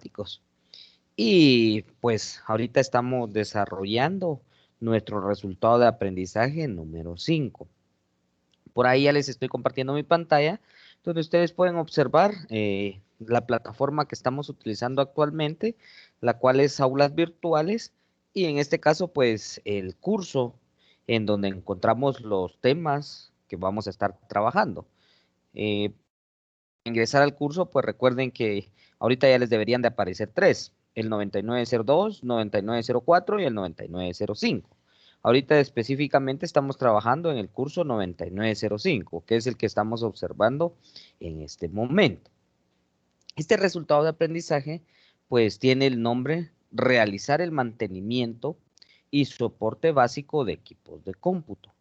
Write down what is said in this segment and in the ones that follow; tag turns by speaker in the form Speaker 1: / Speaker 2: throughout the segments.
Speaker 1: informáticos. Y pues ahorita estamos desarrollando nuestro resultado de aprendizaje número 5. Por ahí ya les estoy compartiendo mi pantalla, donde ustedes pueden observar la plataforma que estamos utilizando actualmente, la cual es Aulas Virtuales, y en este caso, pues el curso en donde encontramos los temas que vamos a estar trabajando. Eh, Ingresar al curso, pues recuerden que ahorita ya les deberían de aparecer tres, el 9902, 9904 y el 9905. Ahorita específicamente estamos trabajando en el curso 9905, que es el que estamos observando en este momento. Este resultado de aprendizaje, pues tiene el nombre realizar el mantenimiento y soporte básico de equipos de cómputo,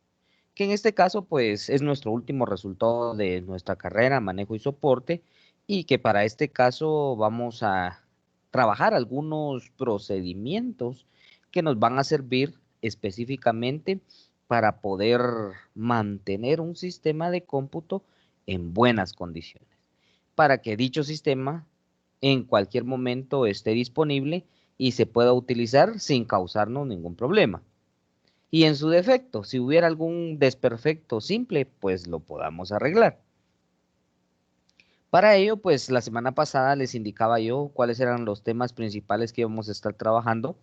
Speaker 1: que en este caso pues es nuestro último resultado de nuestra carrera, manejo y soporte, y que para este caso vamos a trabajar algunos procedimientos que nos van a servir específicamente para poder mantener un sistema de cómputo en buenas condiciones, para que dicho sistema en cualquier momento esté disponible y se pueda utilizar sin causarnos ningún problema. Y en su defecto, si hubiera algún desperfecto simple, pues lo podamos arreglar. Para ello, pues la semana pasada les indicaba yo cuáles eran los temas principales que íbamos a estar trabajando.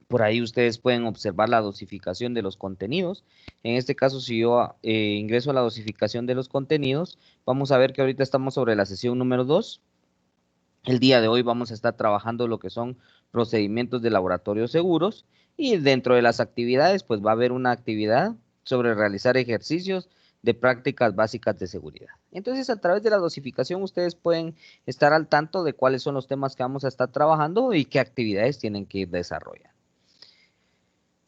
Speaker 1: Por ahí ustedes pueden observar la dosificación de los contenidos. En este caso, si yo ingreso a la dosificación de los contenidos, vamos a ver que ahorita estamos sobre la sesión número 2. El día de hoy vamos a estar trabajando lo que son procedimientos de laboratorio seguros, y dentro de las actividades pues va a haber una actividad sobre realizar ejercicios de prácticas básicas de seguridad. Entonces, a través de la dosificación ustedes pueden estar al tanto de cuáles son los temas que vamos a estar trabajando y qué actividades tienen que ir desarrollando.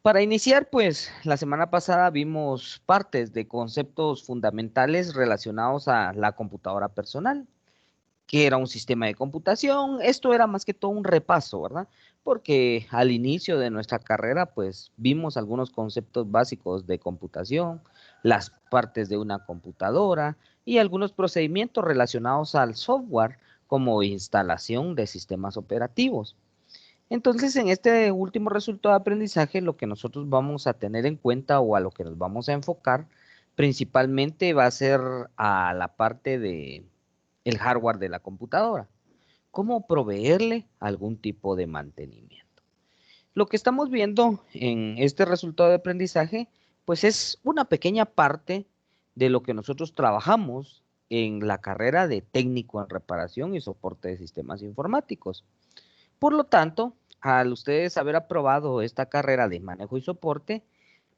Speaker 1: Para iniciar, pues la semana pasada vimos partes de conceptos fundamentales relacionados a la computadora personal, que era un sistema de computación. Esto era más que todo un repaso, ¿verdad? Porque al inicio de nuestra carrera, pues vimos algunos conceptos básicos de computación, las partes de una computadora y algunos procedimientos relacionados al software, como instalación de sistemas operativos. Entonces, en este último resultado de aprendizaje, lo que nosotros vamos a tener en cuenta o a lo que nos vamos a enfocar principalmente va a ser a la parte de el hardware de la computadora, cómo proveerle algún tipo de mantenimiento. Lo que estamos viendo en este resultado de aprendizaje, pues es una pequeña parte de lo que nosotros trabajamos en la carrera de técnico en reparación y soporte de sistemas informáticos. Por lo tanto, al ustedes haber aprobado esta carrera de manejo y soporte,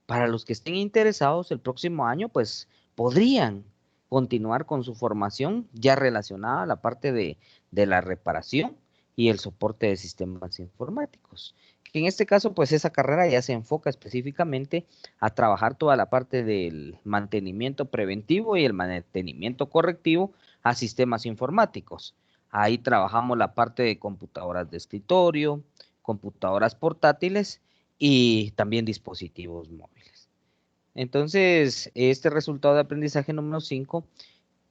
Speaker 1: para los que estén interesados el próximo año, pues podrían continuar con su formación ya relacionada a la parte de la reparación y el soporte de sistemas informáticos. Que en este caso, pues esa carrera ya se enfoca específicamente a trabajar toda la parte del mantenimiento preventivo y el mantenimiento correctivo a sistemas informáticos. Ahí trabajamos la parte de computadoras de escritorio, computadoras portátiles y también dispositivos móviles. Entonces, este resultado de aprendizaje número 5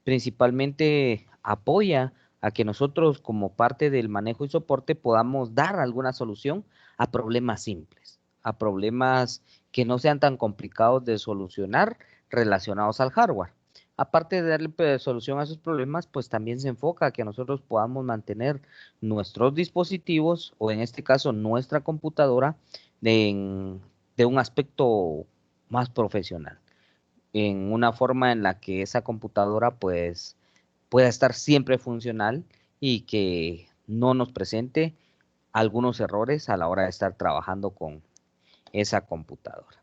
Speaker 1: principalmente apoya a que nosotros como parte del manejo y soporte podamos dar alguna solución a problemas simples, a problemas que no sean tan complicados de solucionar relacionados al hardware. Aparte de darle solución a esos problemas, pues también se enfoca a que nosotros podamos mantener nuestros dispositivos, o en este caso nuestra computadora, de, de un aspecto más profesional, en una forma en la que esa computadora pues pueda estar siempre funcional y que no nos presente algunos errores a la hora de estar trabajando con esa computadora.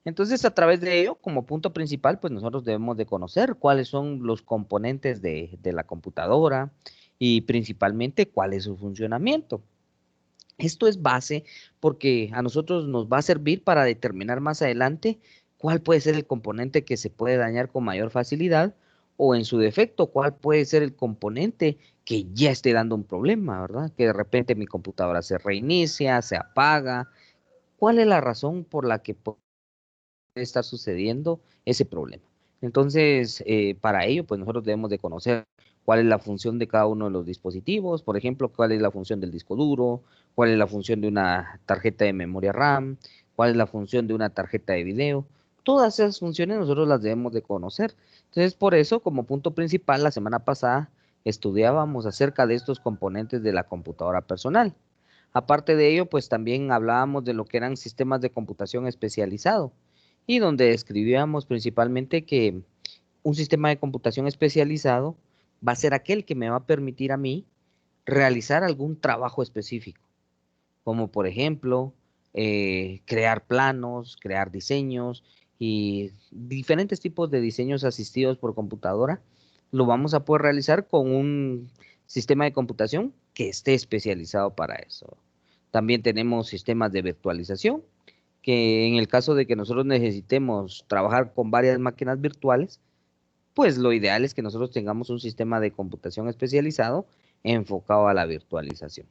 Speaker 1: Entonces, a través de ello, como punto principal, pues nosotros debemos de conocer cuáles son los componentes de la computadora y principalmente cuál es su funcionamiento. Esto es base porque a nosotros nos va a servir para determinar más adelante cuál puede ser el componente que se puede dañar con mayor facilidad, o en su defecto, cuál puede ser el componente que ya esté dando un problema, ¿verdad? Que de repente mi computadora se reinicia, se apaga. ¿Cuál es la razón por la que puede estar sucediendo ese problema? Entonces, para ello, pues nosotros debemos de conocer cuál es la función de cada uno de los dispositivos, por ejemplo, cuál es la función del disco duro, cuál es la función de una tarjeta de memoria RAM, cuál es la función de una tarjeta de video. Todas esas funciones nosotros las debemos de conocer. Entonces, por eso, como punto principal, la semana pasada estudiábamos acerca de estos componentes de la computadora personal. Aparte de ello, pues también hablábamos de lo que eran sistemas de computación especializado y donde describíamos principalmente que un sistema de computación especializado va a ser aquel que me va a permitir a mí realizar algún trabajo específico, como por ejemplo crear planos, crear diseños y diferentes tipos de diseños asistidos por computadora. Lo vamos a poder realizar con un sistema de computación que esté especializado para eso. También tenemos sistemas de virtualización, que en el caso de que nosotros necesitemos trabajar con varias máquinas virtuales, pues lo ideal es que nosotros tengamos un sistema de computación especializado enfocado a la virtualización.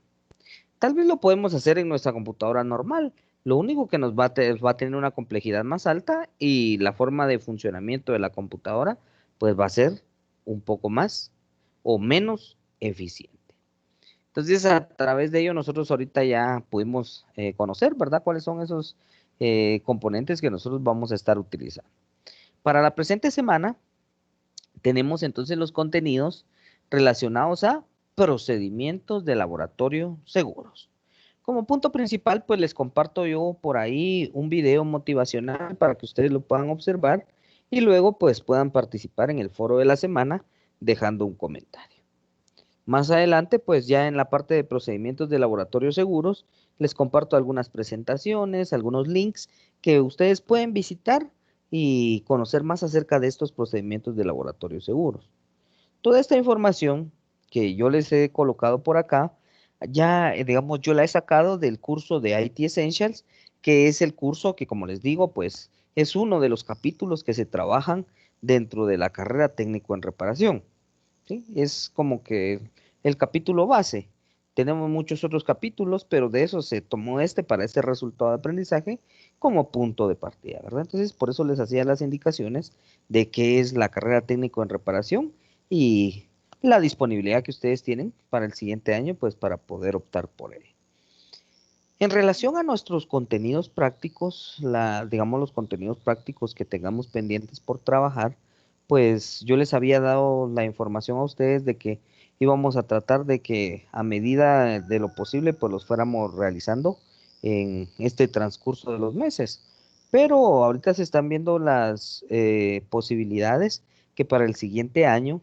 Speaker 1: Tal vez lo podemos hacer en nuestra computadora normal. Lo único que nos va a tener una complejidad más alta y la forma de funcionamiento de la computadora pues va a ser un poco más o menos eficiente. Entonces, a través de ello nosotros ahorita ya pudimos conocer, ¿verdad? Cuáles son esos componentes que nosotros vamos a estar utilizando. Para la presente semana tenemos entonces los contenidos relacionados a procedimientos de laboratorio seguros. Como punto principal, pues les comparto yo por ahí un video motivacional para que ustedes lo puedan observar y luego pues puedan participar en el foro de la semana dejando un comentario. Más adelante, pues ya en la parte de procedimientos de laboratorio seguros, les comparto algunas presentaciones, algunos links que ustedes pueden visitar y conocer más acerca de estos procedimientos de laboratorio seguros. Toda esta información que yo les he colocado por acá, ya digamos yo la he sacado del curso de IT Essentials, que es el curso que como les digo, pues es uno de los capítulos que se trabajan dentro de la carrera técnico en reparación. ¿Sí? Es como que el capítulo base. Tenemos muchos otros capítulos, pero de eso se tomó este para este resultado de aprendizaje como punto de partida, ¿verdad? Entonces, por eso les hacía las indicaciones de qué es la carrera técnico en reparación y la disponibilidad que ustedes tienen para el siguiente año, pues para poder optar por él. En relación a nuestros contenidos prácticos, digamos los contenidos prácticos que tengamos pendientes por trabajar, pues yo les había dado la información a ustedes de que íbamos a tratar de que a medida de lo posible, pues los fuéramos realizando en este transcurso de los meses. Pero ahorita se están viendo las posibilidades que para el siguiente año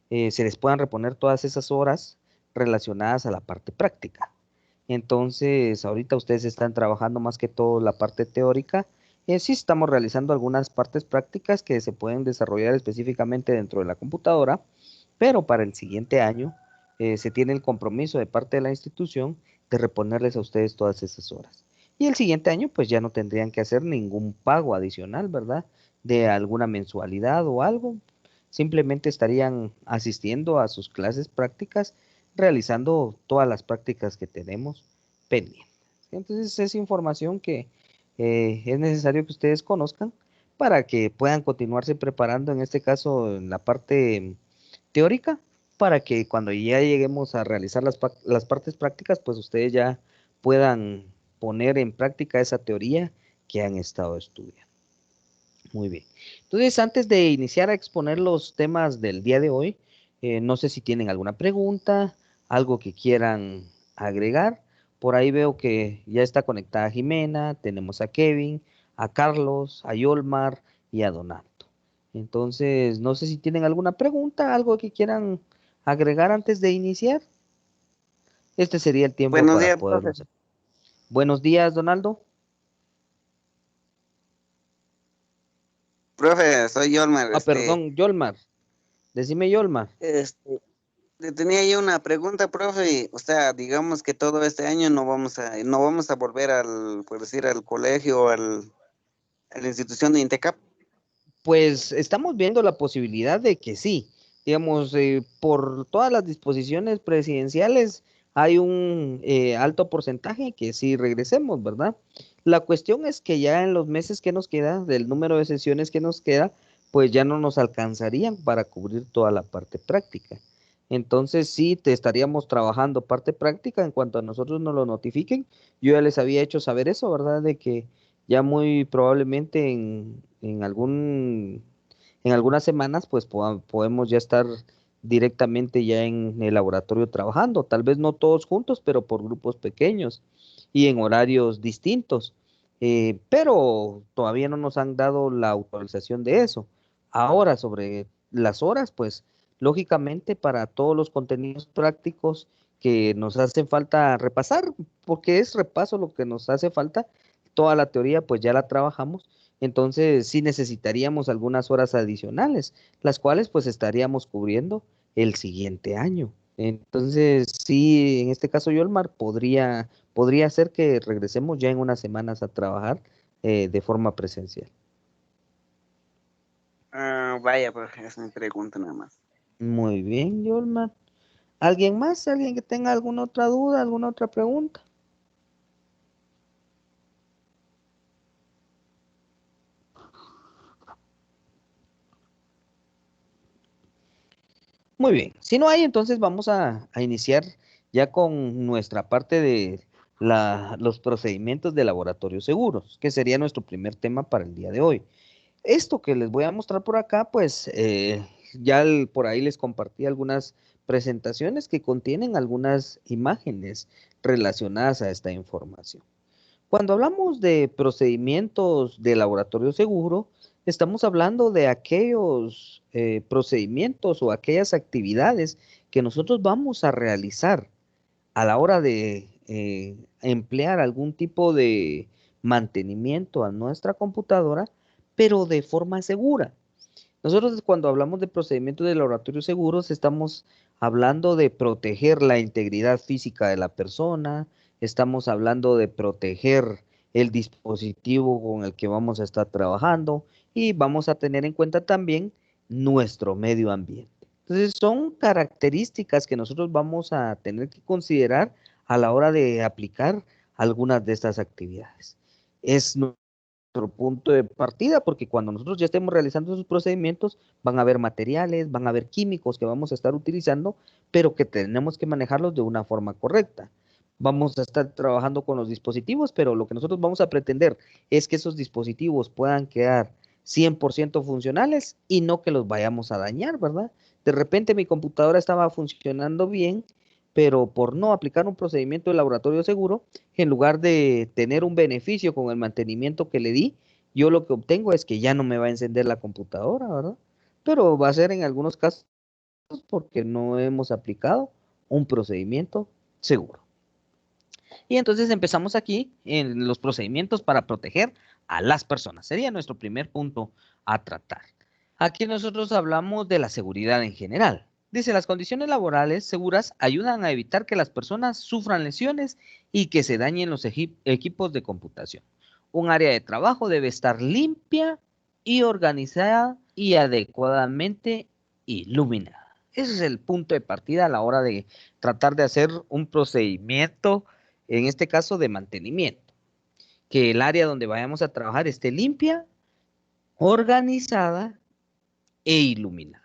Speaker 1: se les puedan reponer todas esas horas relacionadas a la parte práctica. Entonces, ahorita ustedes están trabajando más que todo la parte teórica. Sí estamos realizando algunas partes prácticas que se pueden desarrollar específicamente dentro de la computadora, pero para el siguiente año se tiene el compromiso de parte de la institución de reponerles a ustedes todas esas horas. Y el siguiente año pues ya no tendrían que hacer ningún pago adicional, ¿verdad? De alguna mensualidad o algo. Simplemente estarían asistiendo a sus clases prácticas realizando todas las prácticas que tenemos pendientes. Entonces es información que es necesario que ustedes conozcan para que puedan continuarse preparando, en este caso en la parte teórica, para que cuando ya lleguemos a realizar las partes prácticas, pues ustedes ya puedan poner en práctica esa teoría que han estado estudiando. Muy bien. Entonces, antes de iniciar a exponer los temas del día de hoy, no sé si tienen alguna pregunta, algo que quieran agregar. Por ahí veo que ya está conectada Jimena, tenemos a Kevin, a Carlos, a Yolmar y a Donato. Entonces, no sé si tienen alguna pregunta, algo que quieran agregar antes de iniciar. Este sería el tiempo
Speaker 2: Buenos
Speaker 1: para
Speaker 2: días,
Speaker 1: poderlo
Speaker 2: profe.
Speaker 1: hacer. Buenos días, Donaldo.
Speaker 2: Profe, soy Yolmer.
Speaker 1: Ah, perdón, Yolmar. Decime Yolmar.
Speaker 2: Le tenía yo una pregunta, profe. O sea, digamos que todo este año no vamos a volver por decir, al colegio, a la institución de Intecap.
Speaker 1: Pues estamos viendo la posibilidad de que sí, digamos, por todas las disposiciones presidenciales hay un alto porcentaje que sí regresemos, ¿verdad? La cuestión es que ya en los meses que nos queda, del número de sesiones que nos queda, pues ya no nos alcanzarían para cubrir toda la parte práctica. Entonces sí, te estaríamos trabajando parte práctica en cuanto a nosotros nos lo notifiquen. Yo ya les había hecho saber eso, ¿verdad? De que ya muy probablemente en algunas semanas pues podemos ya estar directamente ya en el laboratorio trabajando. Tal vez no todos juntos, pero por grupos pequeños y en horarios distintos. Pero todavía no nos han dado la autorización de eso. Ahora, sobre las horas, pues lógicamente para todos los contenidos prácticos que nos hacen falta repasar, porque es repaso lo que nos hace falta, toda la teoría pues ya la trabajamos, entonces sí necesitaríamos algunas horas adicionales, las cuales pues estaríamos cubriendo el siguiente año. Entonces sí, en este caso Yolmar, podría ser que regresemos ya en unas semanas a trabajar de forma presencial.
Speaker 2: Ah, vaya, pues es mi pregunta nada más.
Speaker 1: Muy bien, Yolmar. ¿Alguien más? ¿Alguien que tenga alguna otra duda, alguna otra pregunta? Muy bien. Si no hay, entonces vamos a iniciar ya con nuestra parte de los procedimientos de laboratorios seguros, que sería nuestro primer tema para el día de hoy. Esto que les voy a mostrar por acá, pues ya por ahí les compartí algunas presentaciones que contienen algunas imágenes relacionadas a esta información. Cuando hablamos de procedimientos de laboratorio seguro, estamos hablando de aquellos procedimientos o aquellas actividades que nosotros vamos a realizar a la hora de emplear algún tipo de mantenimiento a nuestra computadora, pero de forma segura. Nosotros cuando hablamos de procedimientos de laboratorio seguros, estamos hablando de proteger la integridad física de la persona, estamos hablando de proteger el dispositivo con el que vamos a estar trabajando y vamos a tener en cuenta también nuestro medio ambiente. Entonces son características que nosotros vamos a tener que considerar a la hora de aplicar algunas de estas actividades. Es nuestro punto de partida, porque cuando nosotros ya estemos realizando esos procedimientos, van a haber materiales, van a haber químicos que vamos a estar utilizando, pero que tenemos que manejarlos de una forma correcta. Vamos a estar trabajando con los dispositivos, pero lo que nosotros vamos a pretender es que esos dispositivos puedan quedar 100% funcionales y no que los vayamos a dañar, ¿verdad? De repente mi computadora estaba funcionando bien, pero por no aplicar un procedimiento de laboratorio seguro, en lugar de tener un beneficio con el mantenimiento que le di, yo lo que obtengo es que ya no me va a encender la computadora, ¿verdad? Pero va a ser en algunos casos porque no hemos aplicado un procedimiento seguro. Y entonces empezamos aquí en los procedimientos para proteger a las personas. Sería nuestro primer punto a tratar. Aquí nosotros hablamos de la seguridad en general. Dice, las condiciones laborales seguras ayudan a evitar que las personas sufran lesiones y que se dañen los equipos de computación. Un área de trabajo debe estar limpia y organizada y adecuadamente iluminada. Ese es el punto de partida a la hora de tratar de hacer un procedimiento, en este caso de mantenimiento. Que el área donde vayamos a trabajar esté limpia, organizada e iluminada.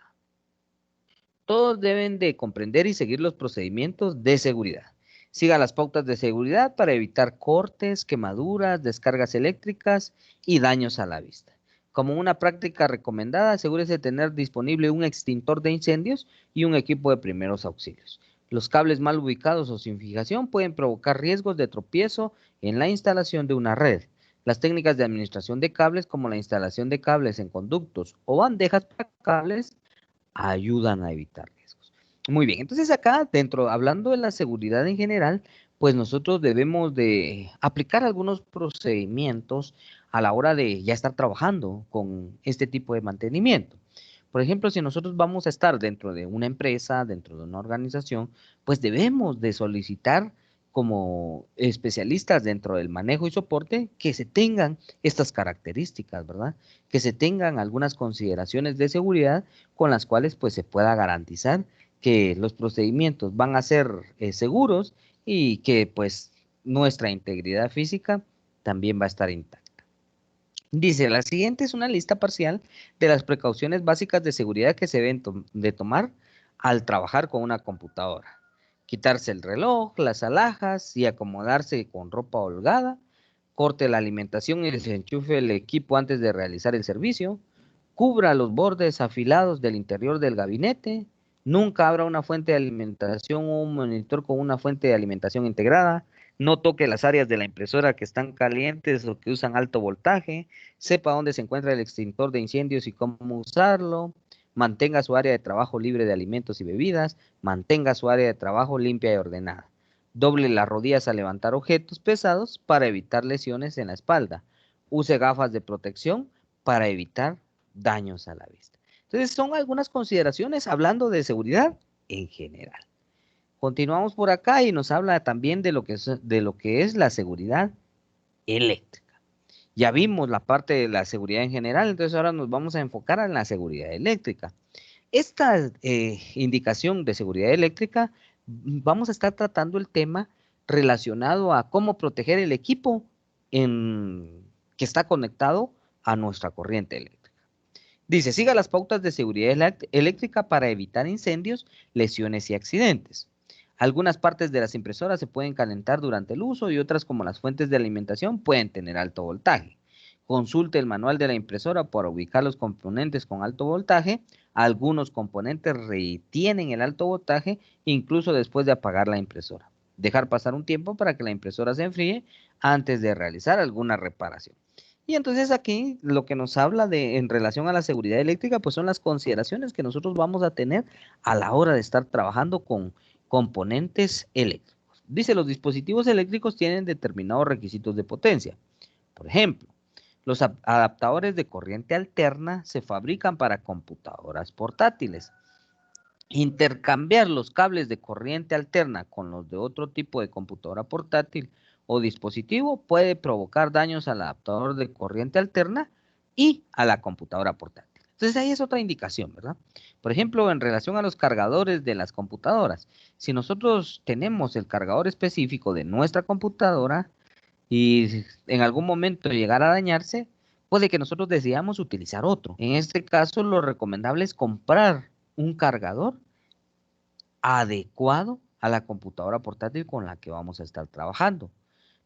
Speaker 1: Todos deben de comprender y seguir los procedimientos de seguridad. Siga las pautas de seguridad para evitar cortes, quemaduras, descargas eléctricas y daños a la vista. Como una práctica recomendada, asegúrese de tener disponible un extintor de incendios y un equipo de primeros auxilios. Los cables mal ubicados o sin fijación pueden provocar riesgos de tropiezo en la instalación de una red. Las técnicas de administración de cables, como la instalación de cables en conductos o bandejas para cables, ayudan a evitar riesgos. Muy bien, entonces acá dentro, hablando de la seguridad en general, pues nosotros debemos de aplicar algunos procedimientos a la hora de ya estar trabajando con este tipo de mantenimiento. Por ejemplo, si nosotros vamos a estar dentro de una empresa, dentro de una organización, pues debemos de solicitar como especialistas dentro del manejo y soporte que se tengan estas características, ¿verdad? Que se tengan algunas consideraciones de seguridad con las cuales pues se pueda garantizar que los procedimientos van a ser seguros y que pues nuestra integridad física también va a estar intacta. Dice, la siguiente es una lista parcial de las precauciones básicas de seguridad que se deben de tomar al trabajar con una computadora. Quitarse el reloj, las alhajas y acomodarse con ropa holgada. Corte la alimentación y desenchufe el equipo antes de realizar el servicio. Cubra los bordes afilados del interior del gabinete. Nunca abra una fuente de alimentación o un monitor con una fuente de alimentación integrada. No toque las áreas de la impresora que están calientes o que usan alto voltaje. Sepa dónde se encuentra el extintor de incendios y cómo usarlo. Mantenga su área de trabajo libre de alimentos y bebidas. Mantenga su área de trabajo limpia y ordenada. Doble las rodillas al levantar objetos pesados para evitar lesiones en la espalda. Use gafas de protección para evitar daños a la vista. Entonces, son algunas consideraciones hablando de seguridad en general. Continuamos por acá y nos habla también de lo que es la seguridad eléctrica. Ya vimos la parte de la seguridad en general, entonces ahora nos vamos a enfocar en la seguridad eléctrica. Esta indicación de seguridad eléctrica, vamos a estar tratando el tema relacionado a cómo proteger el equipo que está conectado a nuestra corriente eléctrica. Dice, siga las pautas de seguridad eléctrica para evitar incendios, lesiones y accidentes. Algunas partes de las impresoras se pueden calentar durante el uso y otras, como las fuentes de alimentación, pueden tener alto voltaje. Consulte el manual de la impresora para ubicar los componentes con alto voltaje. Algunos componentes retienen el alto voltaje incluso después de apagar la impresora. Dejar pasar un tiempo para que la impresora se enfríe antes de realizar alguna reparación. Y entonces aquí lo que nos habla en relación a la seguridad eléctrica, pues son las consideraciones que nosotros vamos a tener a la hora de estar trabajando con componentes eléctricos. Dice, los dispositivos eléctricos tienen determinados requisitos de potencia. Por ejemplo, los adaptadores de corriente alterna se fabrican para computadoras portátiles. Intercambiar los cables de corriente alterna con los de otro tipo de computadora portátil o dispositivo puede provocar daños al adaptador de corriente alterna y a la computadora portátil. Entonces ahí es otra indicación, ¿verdad? Por ejemplo, en relación a los cargadores de las computadoras, si nosotros tenemos el cargador específico de nuestra computadora y en algún momento llegara a dañarse, puede que nosotros decidamos utilizar otro. En este caso, lo recomendable es comprar un cargador adecuado a la computadora portátil con la que vamos a estar trabajando.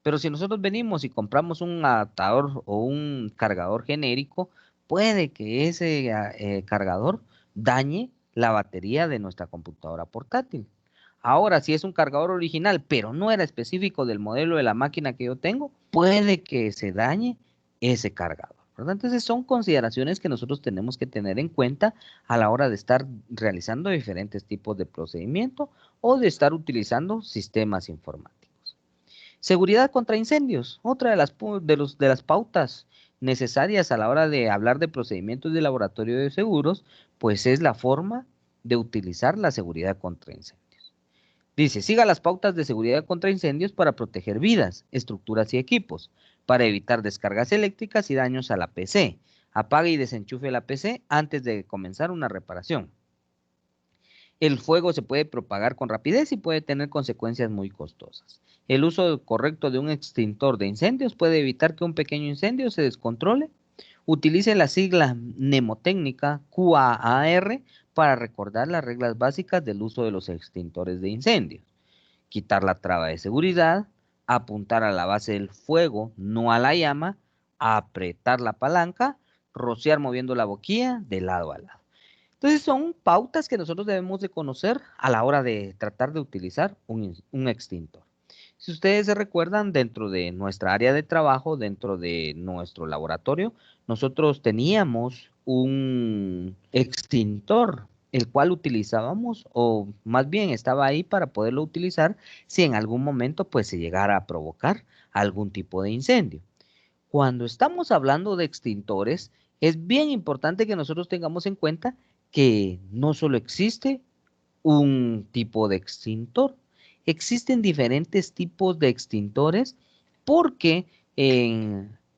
Speaker 1: Pero si nosotros venimos y compramos un adaptador o un cargador genérico, puede que ese cargador dañe la batería de nuestra computadora portátil. Ahora, si es un cargador original, pero no era específico del modelo de la máquina que yo tengo, puede que se dañe ese cargador, ¿verdad? Entonces son consideraciones que nosotros tenemos que tener en cuenta a la hora de estar realizando diferentes tipos de procedimiento o de estar utilizando sistemas informáticos. Seguridad contra incendios, otra de las pautas necesarias a la hora de hablar de procedimientos de laboratorio de seguros, pues es la forma de utilizar la seguridad contra incendios. Dice, siga las pautas de seguridad contra incendios para proteger vidas, estructuras y equipos, para evitar descargas eléctricas y daños a la PC. Apague y desenchufe la PC antes de comenzar una reparación. El fuego se puede propagar con rapidez y puede tener consecuencias muy costosas. El uso correcto de un extintor de incendios puede evitar que un pequeño incendio se descontrole. Utilice la sigla mnemotécnica QAR para recordar las reglas básicas del uso de los extintores de incendios. Quitar la traba de seguridad, apuntar a la base del fuego, no a la llama, apretar la palanca, rociar moviendo la boquilla de lado a lado. Entonces son pautas que nosotros debemos de conocer a la hora de tratar de utilizar un extintor. Si ustedes se recuerdan, dentro de nuestra área de trabajo, dentro de nuestro laboratorio, nosotros teníamos un extintor, el cual utilizábamos, o más bien estaba ahí para poderlo utilizar si en algún momento pues se llegara a provocar algún tipo de incendio. Cuando estamos hablando de extintores, es bien importante que nosotros tengamos en cuenta que no solo existe un tipo de extintor, existen diferentes tipos de extintores porque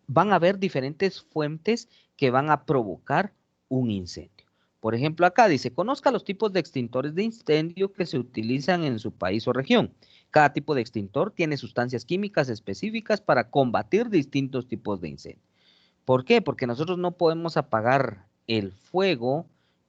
Speaker 1: van a haber diferentes fuentes que van a provocar un incendio. Por ejemplo, acá dice, conozca los tipos de extintores de incendio que se utilizan en su país o región. Cada tipo de extintor tiene sustancias químicas específicas para combatir distintos tipos de incendio. ¿Por qué? Porque nosotros no podemos apagar el fuego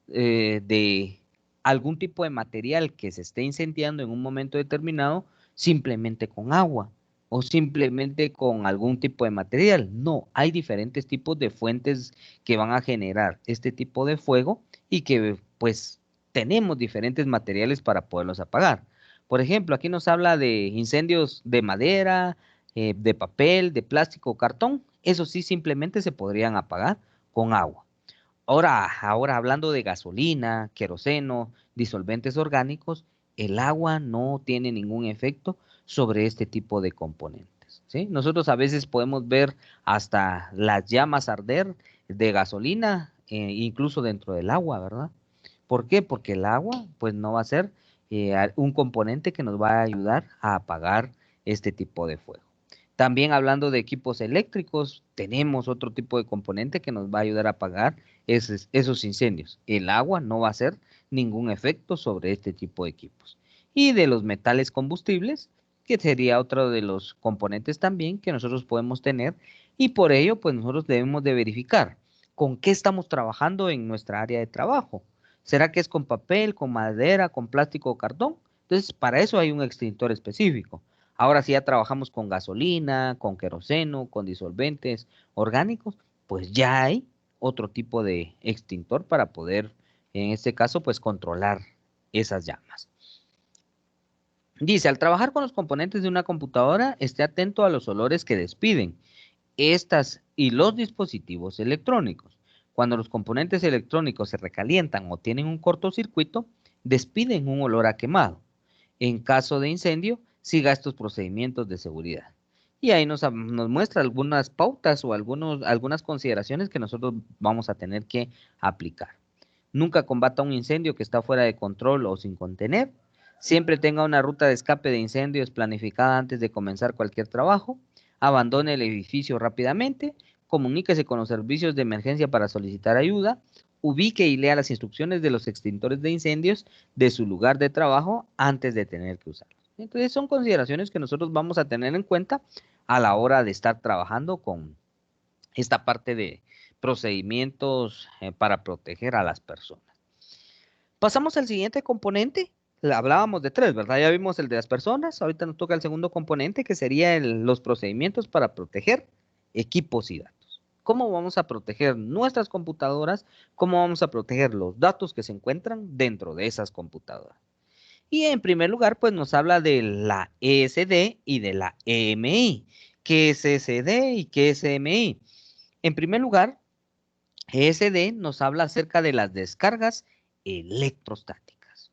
Speaker 1: de algún tipo de material que se esté incendiando en un momento determinado simplemente con agua o simplemente con algún tipo de material. No, hay diferentes tipos de fuentes que van a generar este tipo de fuego y que pues tenemos diferentes materiales para poderlos apagar. Por ejemplo, aquí nos habla de incendios de madera, de papel, de plástico o cartón. Eso sí, simplemente se podrían apagar con agua. Ahora hablando de gasolina, queroseno, disolventes orgánicos, el agua no tiene ningún efecto sobre este tipo de componentes, ¿sí? Nosotros a veces podemos ver hasta las llamas arder de gasolina, incluso dentro del agua, ¿verdad? ¿Por qué? Porque el agua, pues no va a ser un componente que nos va a ayudar a apagar este tipo de fuego. También hablando de equipos eléctricos, tenemos otro tipo de componente que nos va a ayudar a apagar esos incendios. El agua no va a hacer ningún efecto sobre este tipo de equipos. Y de los metales combustibles, que sería otro de los componentes también que nosotros podemos tener, y por ello, pues nosotros debemos de verificar con qué estamos trabajando en nuestra área de trabajo. ¿Será que es con papel, con madera, con plástico o cartón? Entonces, para eso hay un extintor específico. Ahora, si ya trabajamos con gasolina, con queroseno, con disolventes orgánicos, pues ya hay otro tipo de extintor para poder, en este caso, pues controlar esas llamas. Dice, al trabajar con los componentes de una computadora, esté atento a los olores que despiden estas y los dispositivos electrónicos. Cuando los componentes electrónicos se recalientan o tienen un cortocircuito, despiden un olor a quemado. En caso de incendio, siga estos procedimientos de seguridad. Y ahí nos muestra algunas pautas o algunas consideraciones que nosotros vamos a tener que aplicar. Nunca combata un incendio que está fuera de control o sin contener. Siempre tenga una ruta de escape de incendios planificada antes de comenzar cualquier trabajo. Abandone el edificio rápidamente. Comuníquese con los servicios de emergencia para solicitar ayuda. Ubique y lea las instrucciones de los extintores de incendios de su lugar de trabajo antes de tener que usarlos. Entonces son consideraciones que nosotros vamos a tener en cuenta a la hora de estar trabajando con esta parte de procedimientos para proteger a las personas. Pasamos al siguiente componente. Hablábamos de tres, ¿verdad? Ya vimos el de las personas. Ahorita nos toca el segundo componente, que sería los procedimientos para proteger equipos y datos. ¿Cómo vamos a proteger nuestras computadoras? ¿Cómo vamos a proteger los datos que se encuentran dentro de esas computadoras? Y en primer lugar, pues nos habla de la ESD y de la EMI. ¿Qué es ESD y qué es EMI? En primer lugar, ESD nos habla acerca de las descargas electrostáticas.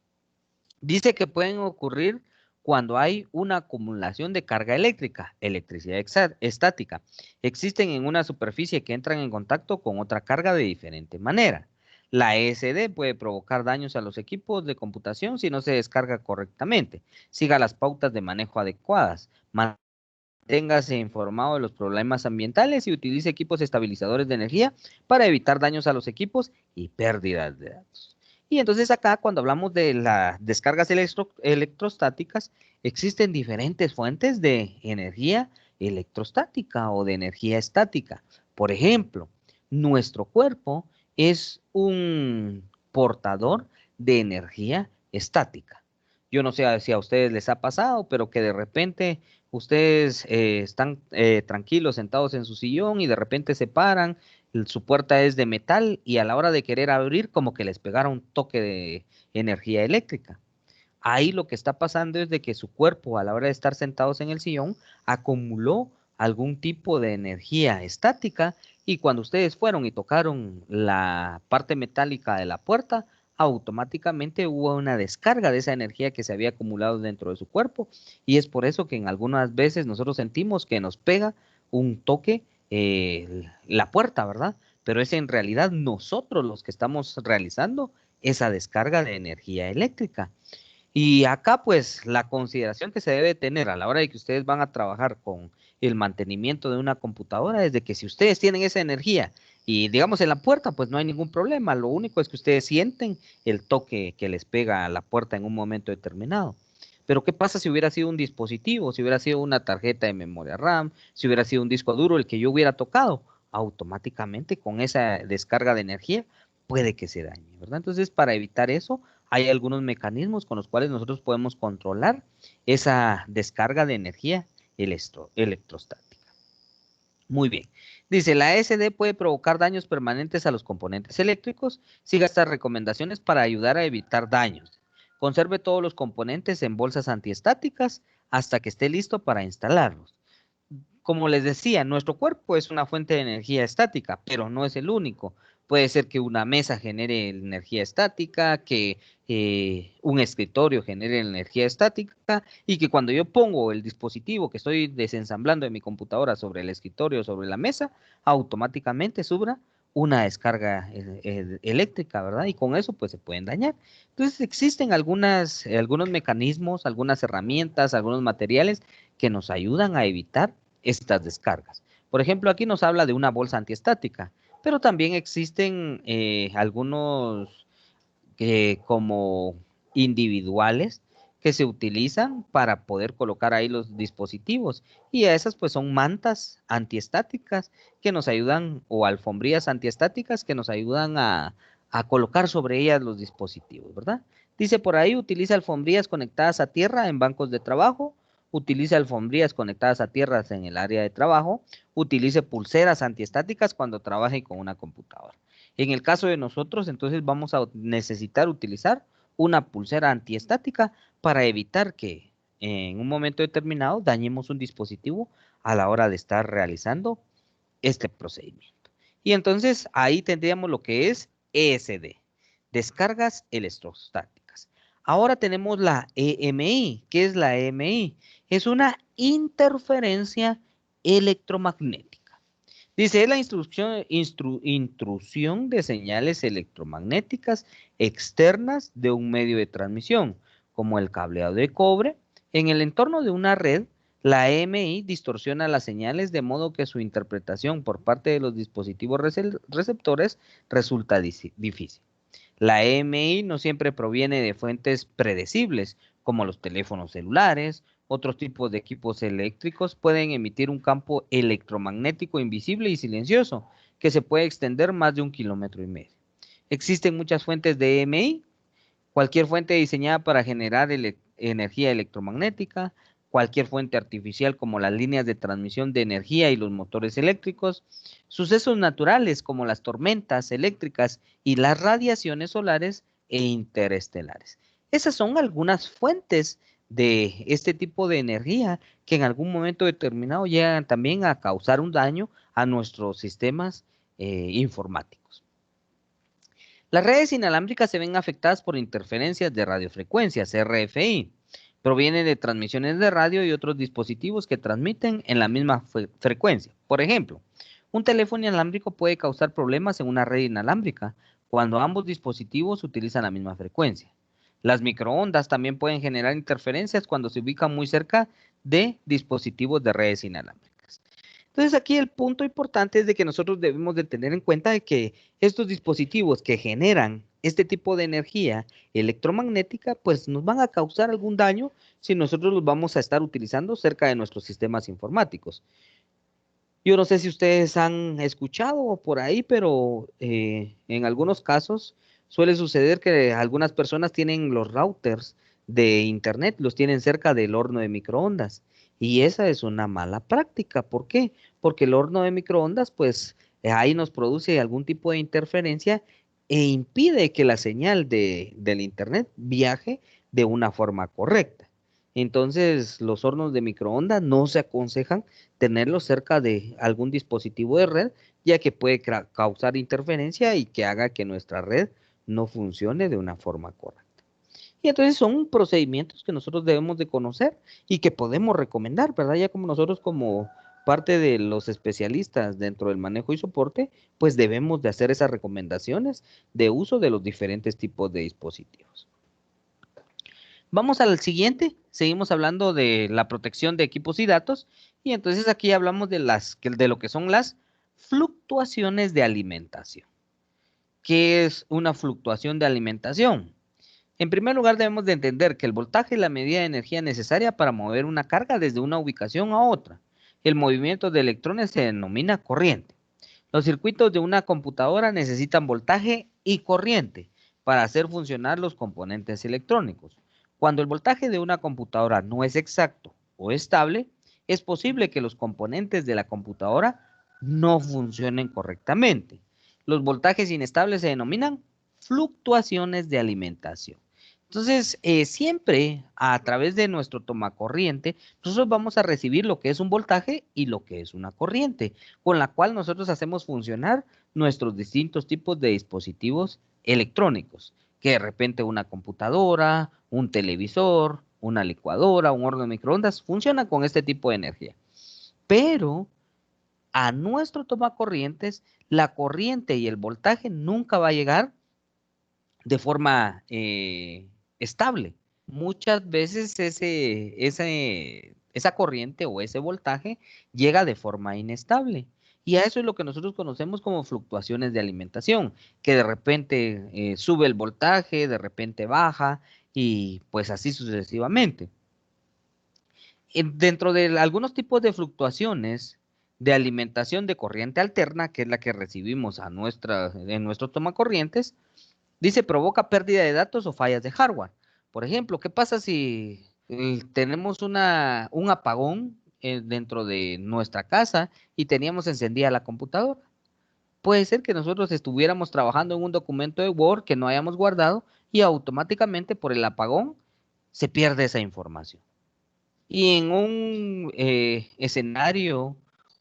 Speaker 1: Dice que pueden ocurrir cuando hay una acumulación de carga eléctrica, electricidad estática. Existen en una superficie que entran en contacto con otra carga de diferente manera. La ESD puede provocar daños a los equipos de computación si no se descarga correctamente. Siga las pautas de manejo adecuadas. Manténgase informado de los problemas ambientales y utilice equipos estabilizadores de energía para evitar daños a los equipos y pérdidas de datos. Y entonces acá cuando hablamos de las descargas electrostáticas, existen diferentes fuentes de energía electrostática o de energía estática. Por ejemplo, nuestro cuerpo es un portador de energía estática. Yo no sé si a ustedes les ha pasado, pero que de repente ustedes están tranquilos sentados en su sillón y de repente se paran, su puerta es de metal y a la hora de querer abrir como que les pegara un toque de energía eléctrica. Ahí lo que está pasando es de que su cuerpo a la hora de estar sentados en el sillón acumuló algún tipo de energía estática y cuando ustedes fueron y tocaron la parte metálica de la puerta, automáticamente hubo una descarga de esa energía que se había acumulado dentro de su cuerpo y es por eso que en algunas veces nosotros sentimos que nos pega un toque la puerta, ¿verdad? Pero es en realidad nosotros los que estamos realizando esa descarga de energía eléctrica. Y acá, pues, la consideración que se debe tener a la hora de que ustedes van a trabajar con el mantenimiento de una computadora es de que si ustedes tienen esa energía y digamos en la puerta, pues no hay ningún problema. Lo único es que ustedes sienten el toque que les pega a la puerta en un momento determinado. Pero ¿qué pasa si hubiera sido un dispositivo, si hubiera sido una tarjeta de memoria RAM, si hubiera sido un disco duro el que yo hubiera tocado? Automáticamente con esa descarga de energía puede que se dañe, ¿verdad? Entonces, para evitar eso, hay algunos mecanismos con los cuales nosotros podemos controlar esa descarga de energía electrostática. Muy bien. Dice, la ASD puede provocar daños permanentes a los componentes eléctricos. Siga estas recomendaciones para ayudar a evitar daños. Conserve todos los componentes en bolsas antiestáticas hasta que esté listo para instalarlos. Como les decía, nuestro cuerpo es una fuente de energía estática, pero no es el único. Puede ser que una mesa genere energía estática, que un escritorio genere energía estática y que cuando yo pongo el dispositivo que estoy desensamblando de mi computadora sobre el escritorio, sobre la mesa, automáticamente subra una descarga eléctrica, ¿verdad? Y con eso pues se pueden dañar. Entonces existen algunos mecanismos, algunas herramientas, algunos materiales que nos ayudan a evitar estas descargas. Por ejemplo, aquí nos habla de una bolsa antiestática, pero también existen algunos como individuales que se utilizan para poder colocar ahí los dispositivos y a esas pues son mantas antiestáticas que nos ayudan o alfombrías antiestáticas que nos ayudan a colocar sobre ellas los dispositivos, ¿verdad? Dice por ahí, utiliza alfombrías conectadas a tierra en bancos de trabajo, utilice alfombrías conectadas a tierras en el área de trabajo, utilice pulseras antiestáticas cuando trabaje con una computadora. En el caso de nosotros, entonces vamos a necesitar utilizar una pulsera antiestática para evitar que en un momento determinado dañemos un dispositivo a la hora de estar realizando este procedimiento. Y entonces ahí tendríamos lo que es ESD, descargas electrostáticas. Ahora tenemos la EMI. ¿Qué es la EMI? Es una interferencia electromagnética. Dice, es la intrusión de señales electromagnéticas externas de un medio de transmisión, como el cableado de cobre. En el entorno de una red, la EMI distorsiona las señales de modo que su interpretación por parte de los dispositivos receptores resulta difícil. La EMI no siempre proviene de fuentes predecibles, como los teléfonos celulares. Otros tipos de equipos eléctricos pueden emitir un campo electromagnético invisible y silencioso, que se puede extender más de 1,5 kilómetros. Existen muchas fuentes de EMI, cualquier fuente diseñada para generar energía electromagnética, cualquier fuente artificial como las líneas de transmisión de energía y los motores eléctricos, sucesos naturales como las tormentas eléctricas y las radiaciones solares e interestelares. Esas son algunas fuentes de este tipo de energía que en algún momento determinado llegan también a causar un daño a nuestros sistemas informáticos. Las redes inalámbricas se ven afectadas por interferencias de radiofrecuencias, RFI. Provienen de transmisiones de radio y otros dispositivos que transmiten en la misma frecuencia. Por ejemplo, un teléfono inalámbrico puede causar problemas en una red inalámbrica cuando ambos dispositivos utilizan la misma frecuencia. Las microondas también pueden generar interferencias cuando se ubican muy cerca de dispositivos de redes inalámbricas. Entonces aquí el punto importante es de que nosotros debemos de tener en cuenta de que estos dispositivos que generan este tipo de energía electromagnética, pues nos van a causar algún daño si nosotros los vamos a estar utilizando cerca de nuestros sistemas informáticos. Yo no sé si ustedes han escuchado por ahí, pero en algunos casos suele suceder que algunas personas tienen los routers de internet, los tienen cerca del horno de microondas. Y esa es una mala práctica. ¿Por qué? Porque el horno de microondas, pues ahí nos produce algún tipo de interferencia e impide que la señal del internet viaje de una forma correcta. Entonces, los hornos de microondas no se aconsejan tenerlos cerca de algún dispositivo de red, ya que puede causar interferencia y que haga que nuestra red no funcione de una forma correcta. Y entonces son procedimientos que nosotros debemos de conocer y que podemos recomendar, ¿verdad? Ya como nosotros como parte de los especialistas dentro del manejo y soporte, pues debemos de hacer esas recomendaciones de uso de los diferentes tipos de dispositivos. Vamos al siguiente, seguimos hablando de la protección de equipos y datos y entonces aquí hablamos de lo que son las fluctuaciones de alimentación. ¿Qué es una fluctuación de alimentación? En primer lugar debemos de entender que el voltaje es la medida de energía necesaria para mover una carga desde una ubicación a otra. El movimiento de electrones se denomina corriente. Los circuitos de una computadora necesitan voltaje y corriente, para hacer funcionar los componentes electrónicos. Cuando el voltaje de una computadora no es exacto o estable, es posible que los componentes de la computadora no funcionen correctamente. Los voltajes inestables se denominan fluctuaciones de alimentación. Entonces, siempre a través de nuestro tomacorriente, nosotros vamos a recibir lo que es un voltaje y lo que es una corriente, con la cual nosotros hacemos funcionar nuestros distintos tipos de dispositivos electrónicos, que de repente una computadora, un televisor, una licuadora, un horno de microondas, funciona con este tipo de energía. Pero a nuestro tomacorrientes, la corriente y el voltaje nunca va a llegar de forma estable. Muchas veces esa corriente o ese voltaje llega de forma inestable. Y a eso es lo que nosotros conocemos como fluctuaciones de alimentación, que de repente sube el voltaje, de repente baja y pues así sucesivamente. Dentro de algunos tipos de fluctuaciones de alimentación de corriente alterna, que es la que recibimos en nuestros tomacorrientes, dice provoca pérdida de datos o fallas de hardware. Por ejemplo, ¿qué pasa si tenemos un apagón dentro de nuestra casa y teníamos encendida la computadora? Puede ser que nosotros estuviéramos trabajando en un documento de Word que no hayamos guardado y automáticamente por el apagón se pierde esa información. Y en un escenario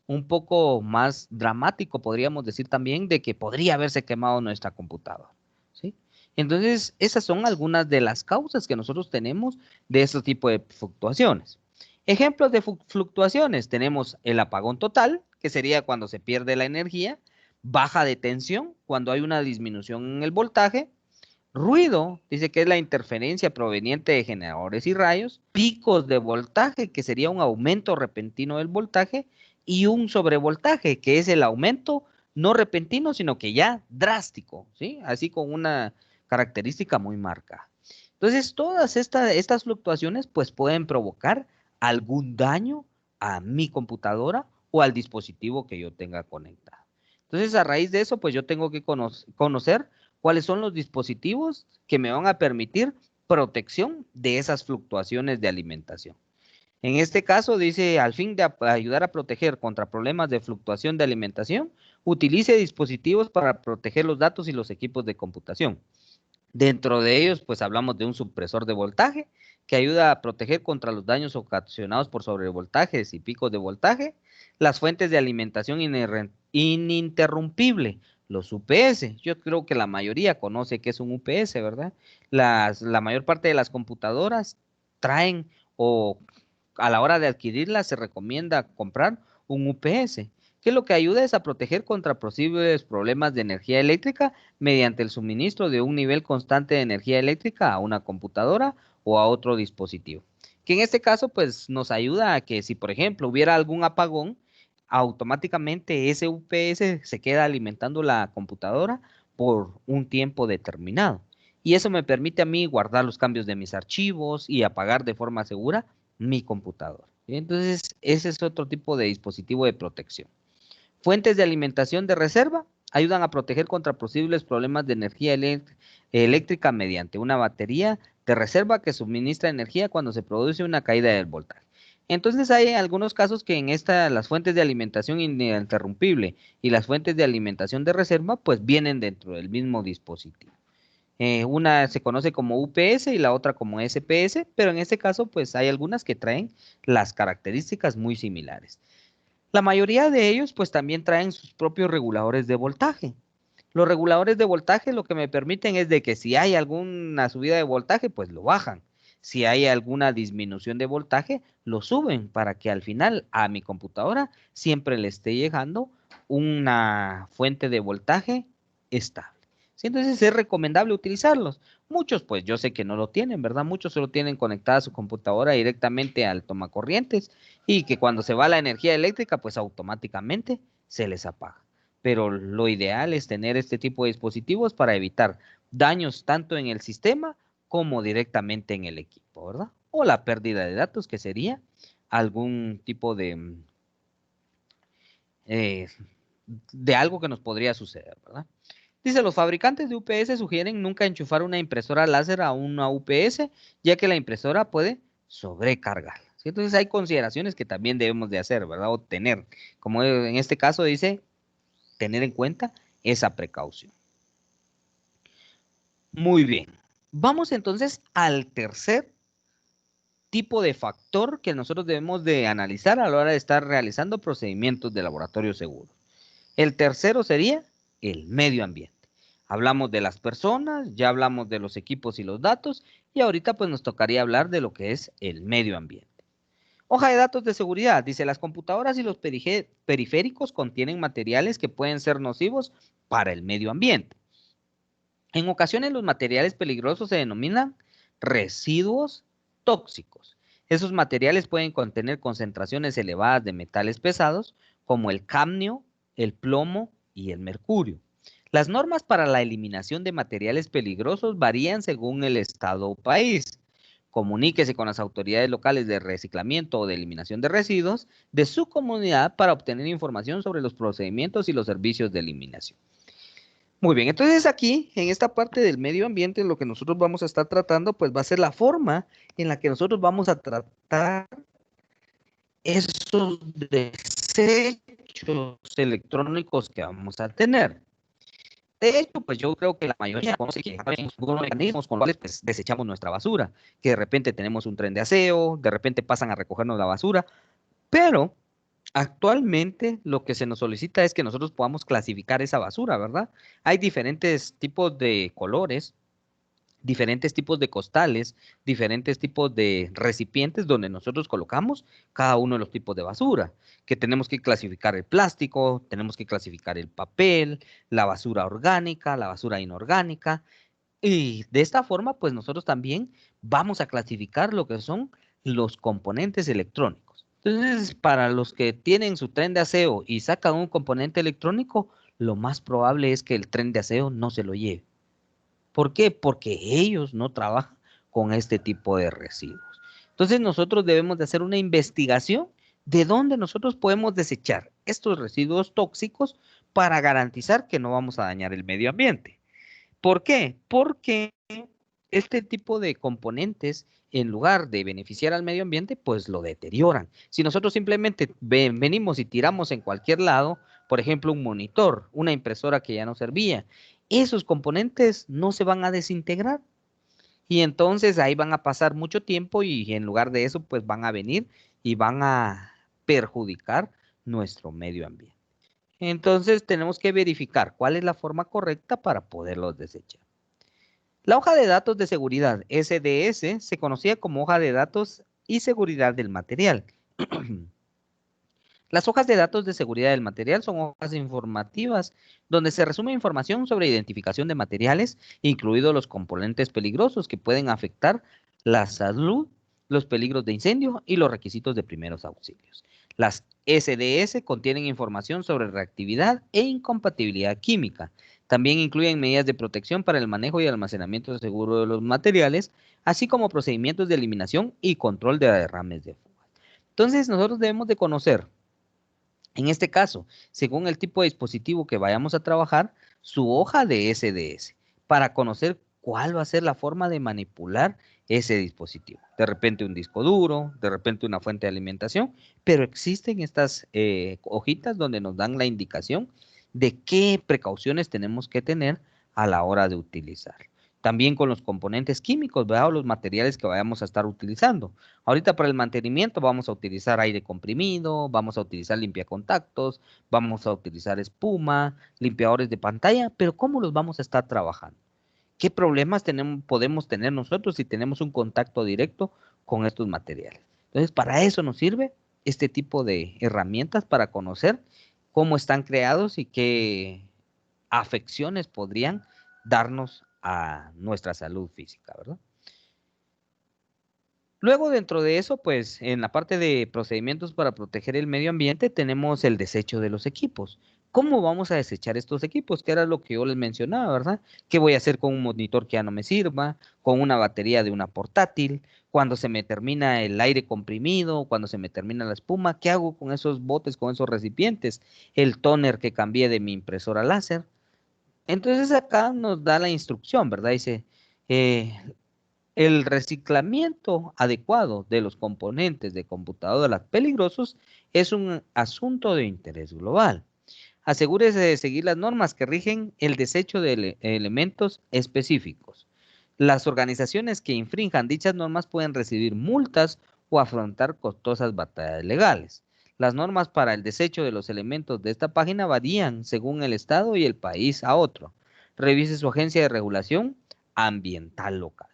Speaker 1: un poco más dramático, podríamos decir también, de que podría haberse quemado nuestra computadora, ¿sí? Entonces, esas son algunas de las causas que nosotros tenemos de este tipo de fluctuaciones. Ejemplos de fluctuaciones, tenemos el apagón total, que sería cuando se pierde la energía, baja de tensión, cuando hay una disminución en el voltaje, ruido, dice que es la interferencia proveniente de generadores y rayos, picos de voltaje, que sería un aumento repentino del voltaje, y un sobrevoltaje, que es el aumento no repentino, sino que ya drástico, ¿sí? Así con una característica muy marcada. Entonces, todas estas fluctuaciones pues pueden provocar algún daño a mi computadora o al dispositivo que yo tenga conectado. Entonces, a raíz de eso, pues yo tengo que conocer cuáles son los dispositivos que me van a permitir protección de esas fluctuaciones de alimentación. En este caso dice, al fin de ayudar a proteger contra problemas de fluctuación de alimentación, utilice dispositivos para proteger los datos y los equipos de computación. Dentro de ellos, pues hablamos de un supresor de voltaje que ayuda a proteger contra los daños ocasionados por sobrevoltajes y picos de voltaje, las fuentes de alimentación ininterrumpible, los UPS. Yo creo que la mayoría conoce qué es un UPS, ¿verdad? La mayor parte de las computadoras traen o a la hora de adquirirlas se recomienda comprar un UPS, que lo que ayuda es a proteger contra posibles problemas de energía eléctrica mediante el suministro de un nivel constante de energía eléctrica a una computadora o a otro dispositivo. Que en este caso, pues nos ayuda a que si, por ejemplo, hubiera algún apagón, automáticamente ese UPS se queda alimentando la computadora por un tiempo determinado. Y eso me permite a mí guardar los cambios de mis archivos y apagar de forma segura mi computadora. Entonces, ese es otro tipo de dispositivo de protección. Fuentes de alimentación de reserva ayudan a proteger contra posibles problemas de energía eléctrica mediante una batería de reserva que suministra energía cuando se produce una caída del voltaje. Entonces hay algunos casos que las fuentes de alimentación ininterrumpible y las fuentes de alimentación de reserva pues vienen dentro del mismo dispositivo. Una se conoce como UPS y la otra como SPS, pero en este caso pues hay algunas que traen las características muy similares. La mayoría de ellos pues también traen sus propios reguladores de voltaje. Los reguladores de voltaje lo que me permiten es de que si hay alguna subida de voltaje pues lo bajan. Si hay alguna disminución de voltaje lo suben para que al final a mi computadora siempre le esté llegando una fuente de voltaje estable. ¿Sí? Entonces es recomendable utilizarlos. Muchos, pues yo sé que no lo tienen, ¿verdad? Muchos solo tienen conectada su computadora directamente al tomacorrientes y que cuando se va la energía eléctrica, pues automáticamente se les apaga. Pero lo ideal es tener este tipo de dispositivos para evitar daños tanto en el sistema como directamente en el equipo, ¿verdad? O la pérdida de datos, que sería algún tipo eh, de algo que nos podría suceder, ¿verdad? Dice, los fabricantes de UPS sugieren nunca enchufar una impresora láser a una UPS, ya que la impresora puede sobrecargar. ¿Sí? Entonces hay consideraciones que también debemos de hacer, ¿verdad? O tener, como en este caso dice, tener en cuenta esa precaución. Muy bien. Vamos entonces al tercer tipo de factor que nosotros debemos de analizar a la hora de estar realizando procedimientos de laboratorio seguro. El tercero sería el medio ambiente. Hablamos de las personas, ya hablamos de los equipos y los datos, y ahorita pues nos tocaría hablar de lo que es el medio ambiente. Hoja de datos de seguridad. Dice, las computadoras y los periféricos contienen materiales que pueden ser nocivos para el medio ambiente. En ocasiones los materiales peligrosos se denominan residuos tóxicos. Esos materiales pueden contener concentraciones elevadas de metales pesados como el cadmio, el plomo y el mercurio. Las normas para la eliminación de materiales peligrosos varían según el estado o país. Comuníquese con las autoridades locales de reciclamiento o de eliminación de residuos de su comunidad para obtener información sobre los procedimientos y los servicios de eliminación. Muy bien, entonces aquí, en esta parte del medio ambiente, lo que nosotros vamos a estar tratando, pues va a ser la forma en la que nosotros vamos a tratar esos desechos electrónicos que vamos a tener. De hecho, pues yo creo que la mayoría conoce que hay algunos mecanismos con los cuales pues, desechamos nuestra basura, que de repente tenemos un tren de aseo, de repente pasan a recogernos la basura, pero actualmente lo que se nos solicita es que nosotros podamos clasificar esa basura, ¿verdad? Hay diferentes tipos de colores, diferentes tipos de costales, diferentes tipos de recipientes donde nosotros colocamos cada uno de los tipos de basura, que tenemos que clasificar el plástico, tenemos que clasificar el papel, la basura orgánica, la basura inorgánica, y de esta forma, pues nosotros también vamos a clasificar lo que son los componentes electrónicos. Entonces, para los que tienen su tren de aseo y sacan un componente electrónico, lo más probable es que el tren de aseo no se lo lleve. ¿Por qué? Porque ellos no trabajan con este tipo de residuos. Entonces, nosotros debemos de hacer una investigación de dónde nosotros podemos desechar estos residuos tóxicos para garantizar que no vamos a dañar el medio ambiente. ¿Por qué? Porque este tipo de componentes, en lugar de beneficiar al medio ambiente, pues lo deterioran. Si nosotros simplemente venimos y tiramos en cualquier lado, por ejemplo, un monitor, una impresora que ya no servía, esos componentes no se van a desintegrar. Y entonces ahí van a pasar mucho tiempo y en lugar de eso, pues van a venir y van a perjudicar nuestro medio ambiente. Entonces tenemos que verificar cuál es la forma correcta para poderlos desechar. La hoja de datos de seguridad SDS se conocía como hoja de datos y seguridad del material. Las hojas de datos de seguridad del material son hojas informativas donde se resume información sobre identificación de materiales, incluidos los componentes peligrosos que pueden afectar la salud, los peligros de incendio y los requisitos de primeros auxilios. Las SDS contienen información sobre reactividad e incompatibilidad química. También incluyen medidas de protección para el manejo y almacenamiento seguro de los materiales, así como procedimientos de eliminación y control de derrames de fuga. Entonces, nosotros debemos de conocer, en este caso, según el tipo de dispositivo que vayamos a trabajar, su hoja de SDS, para conocer cuál va a ser la forma de manipular ese dispositivo. De repente un disco duro, de repente una fuente de alimentación, pero existen estas hojitas donde nos dan la indicación de qué precauciones tenemos que tener a la hora de utilizar. También con los componentes químicos, ¿verdad? O los materiales que vayamos a estar utilizando. Ahorita para el mantenimiento vamos a utilizar aire comprimido, vamos a utilizar limpiacontactos, vamos a utilizar espuma, limpiadores de pantalla, pero ¿cómo los vamos a estar trabajando? ¿Qué problemas podemos tener nosotros si tenemos un contacto directo con estos materiales? Entonces, para eso nos sirve este tipo de herramientas para conocer cómo están creados y qué afecciones podrían darnos a nuestra salud física, ¿verdad? Luego, dentro de eso, pues en la parte de procedimientos para proteger el medio ambiente, tenemos el desecho de los equipos. ¿Cómo vamos a desechar estos equipos? Que era lo que yo les mencionaba, ¿verdad? ¿Qué voy a hacer con un monitor que ya no me sirva? Con una batería de una portátil, cuando se me termina el aire comprimido, cuando se me termina la espuma, ¿qué hago con esos botes, con esos recipientes? El tóner que cambié de mi impresora láser. Entonces acá nos da la instrucción, ¿verdad? Dice, eh, el reciclamiento adecuado de los componentes de computadoras peligrosos es un asunto de interés global. Asegúrese de seguir las normas que rigen el desecho de elementos específicos. Las organizaciones que infrinjan dichas normas pueden recibir multas o afrontar costosas batallas legales. Las normas para el desecho de los elementos de esta página varían según el estado y el país a otro. Revise su agencia de regulación ambiental local.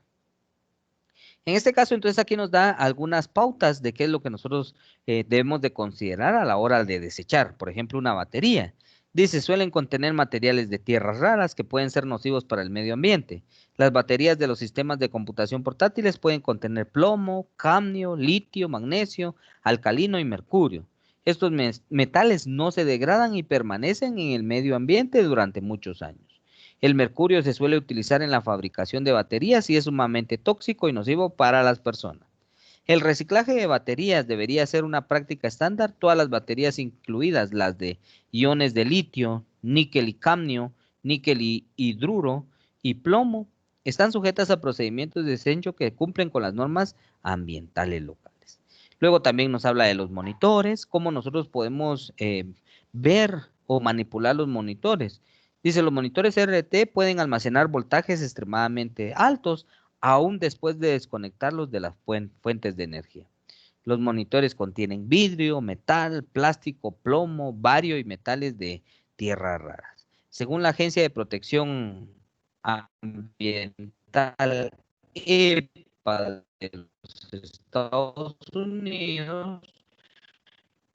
Speaker 1: En este caso, entonces aquí nos da algunas pautas de qué es lo que nosotros debemos de considerar a la hora de desechar. Por ejemplo, una batería. Dice, suelen contener materiales de tierras raras que pueden ser nocivos para el medio ambiente. Las baterías de los sistemas de computación portátiles pueden contener plomo, cadmio, litio, magnesio, alcalino y mercurio. Estos metales no se degradan y permanecen en el medio ambiente durante muchos años. El mercurio se suele utilizar en la fabricación de baterías y es sumamente tóxico y nocivo para las personas. El reciclaje de baterías debería ser una práctica estándar. Todas las baterías, incluidas las de iones de litio, níquel y cadmio, níquel y hidruro y plomo, están sujetas a procedimientos de desecho que cumplen con las normas ambientales locales. Luego también nos habla de los monitores, cómo nosotros podemos ver o manipular los monitores. Dice, los monitores RT pueden almacenar voltajes extremadamente altos, aún después de desconectarlos de las fuentes de energía. Los monitores contienen vidrio, metal, plástico, plomo, bario y metales de tierras raras. Según la Agencia de Protección Ambiental EPA de los Estados Unidos,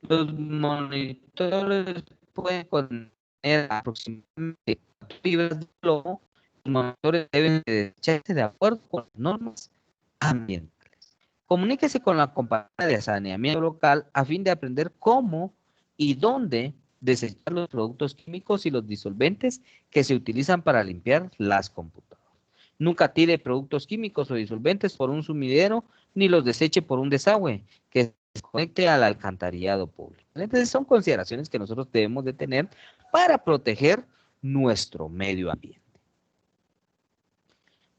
Speaker 1: los monitores pueden contener aproximadamente 4 fibras de plomo. Los monitores deben desecharse de acuerdo con las normas ambientales. Comuníquese con la compañía de saneamiento local a fin de aprender cómo y dónde desechar los productos químicos y los disolventes que se utilizan para limpiar las computadoras. Nunca tire productos químicos o disolventes por un sumidero ni los deseche por un desagüe que se conecte al alcantarillado público. Entonces son consideraciones que nosotros debemos de tener para proteger nuestro medio ambiente.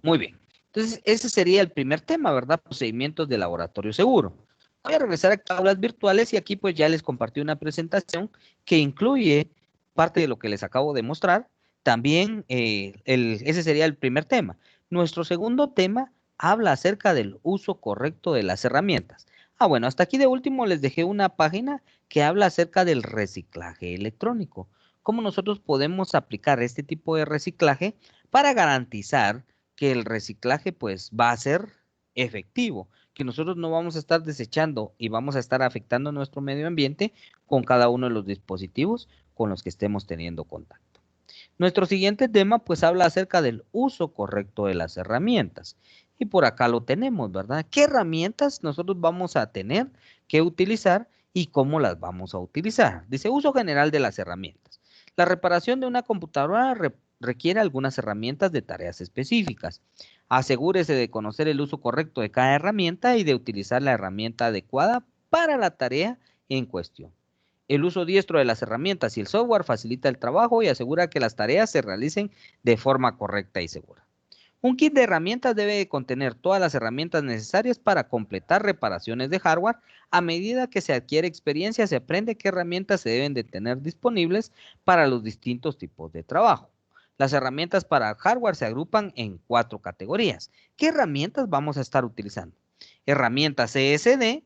Speaker 1: Muy bien. Entonces, ese sería el primer tema, ¿verdad? Procedimientos de laboratorio seguro. Voy a regresar a aulas virtuales y aquí pues ya les compartí una presentación que incluye parte de lo que les acabo de mostrar. También ese sería el primer tema. Nuestro segundo tema habla acerca del uso correcto de las herramientas. Bueno, hasta aquí de último les dejé una página que habla acerca del reciclaje electrónico. Cómo nosotros podemos aplicar este tipo de reciclaje para garantizar que el reciclaje pues va a ser efectivo, que nosotros no vamos a estar desechando y vamos a estar afectando nuestro medio ambiente con cada uno de los dispositivos con los que estemos teniendo contacto. Nuestro siguiente tema pues habla acerca del uso correcto de las herramientas. Y por acá lo tenemos, ¿verdad? ¿Qué herramientas nosotros vamos a tener que utilizar y cómo las vamos a utilizar? Dice, uso general de las herramientas. La reparación de una computadora requiere algunas herramientas de tareas específicas. Asegúrese de conocer el uso correcto de cada herramienta y de utilizar la herramienta adecuada para la tarea en cuestión. El uso diestro de las herramientas y el software facilita el trabajo y asegura que las tareas se realicen de forma correcta y segura. Un kit de herramientas debe contener todas las herramientas necesarias para completar reparaciones de hardware. A medida que se adquiere experiencia, se aprende qué herramientas se deben de tener disponibles para los distintos tipos de trabajo. Las herramientas para hardware se agrupan en 4 categorías. ¿Qué herramientas vamos a estar utilizando? Herramientas CSD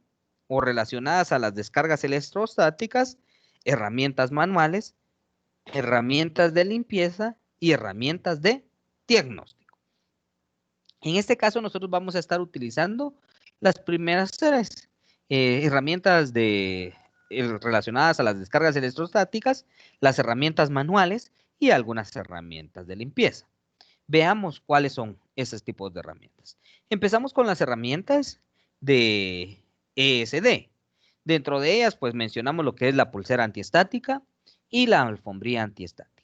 Speaker 1: o relacionadas a las descargas electrostáticas, herramientas manuales, herramientas de limpieza y herramientas de diagnóstico. En este caso nosotros vamos a estar utilizando las primeras 3 herramientas relacionadas a las descargas electrostáticas, las herramientas manuales y algunas herramientas de limpieza. Veamos cuáles son esos tipos de herramientas. Empezamos con las herramientas de ESD. Dentro de ellas, pues mencionamos lo que es la pulsera antiestática y la alfombría antiestática.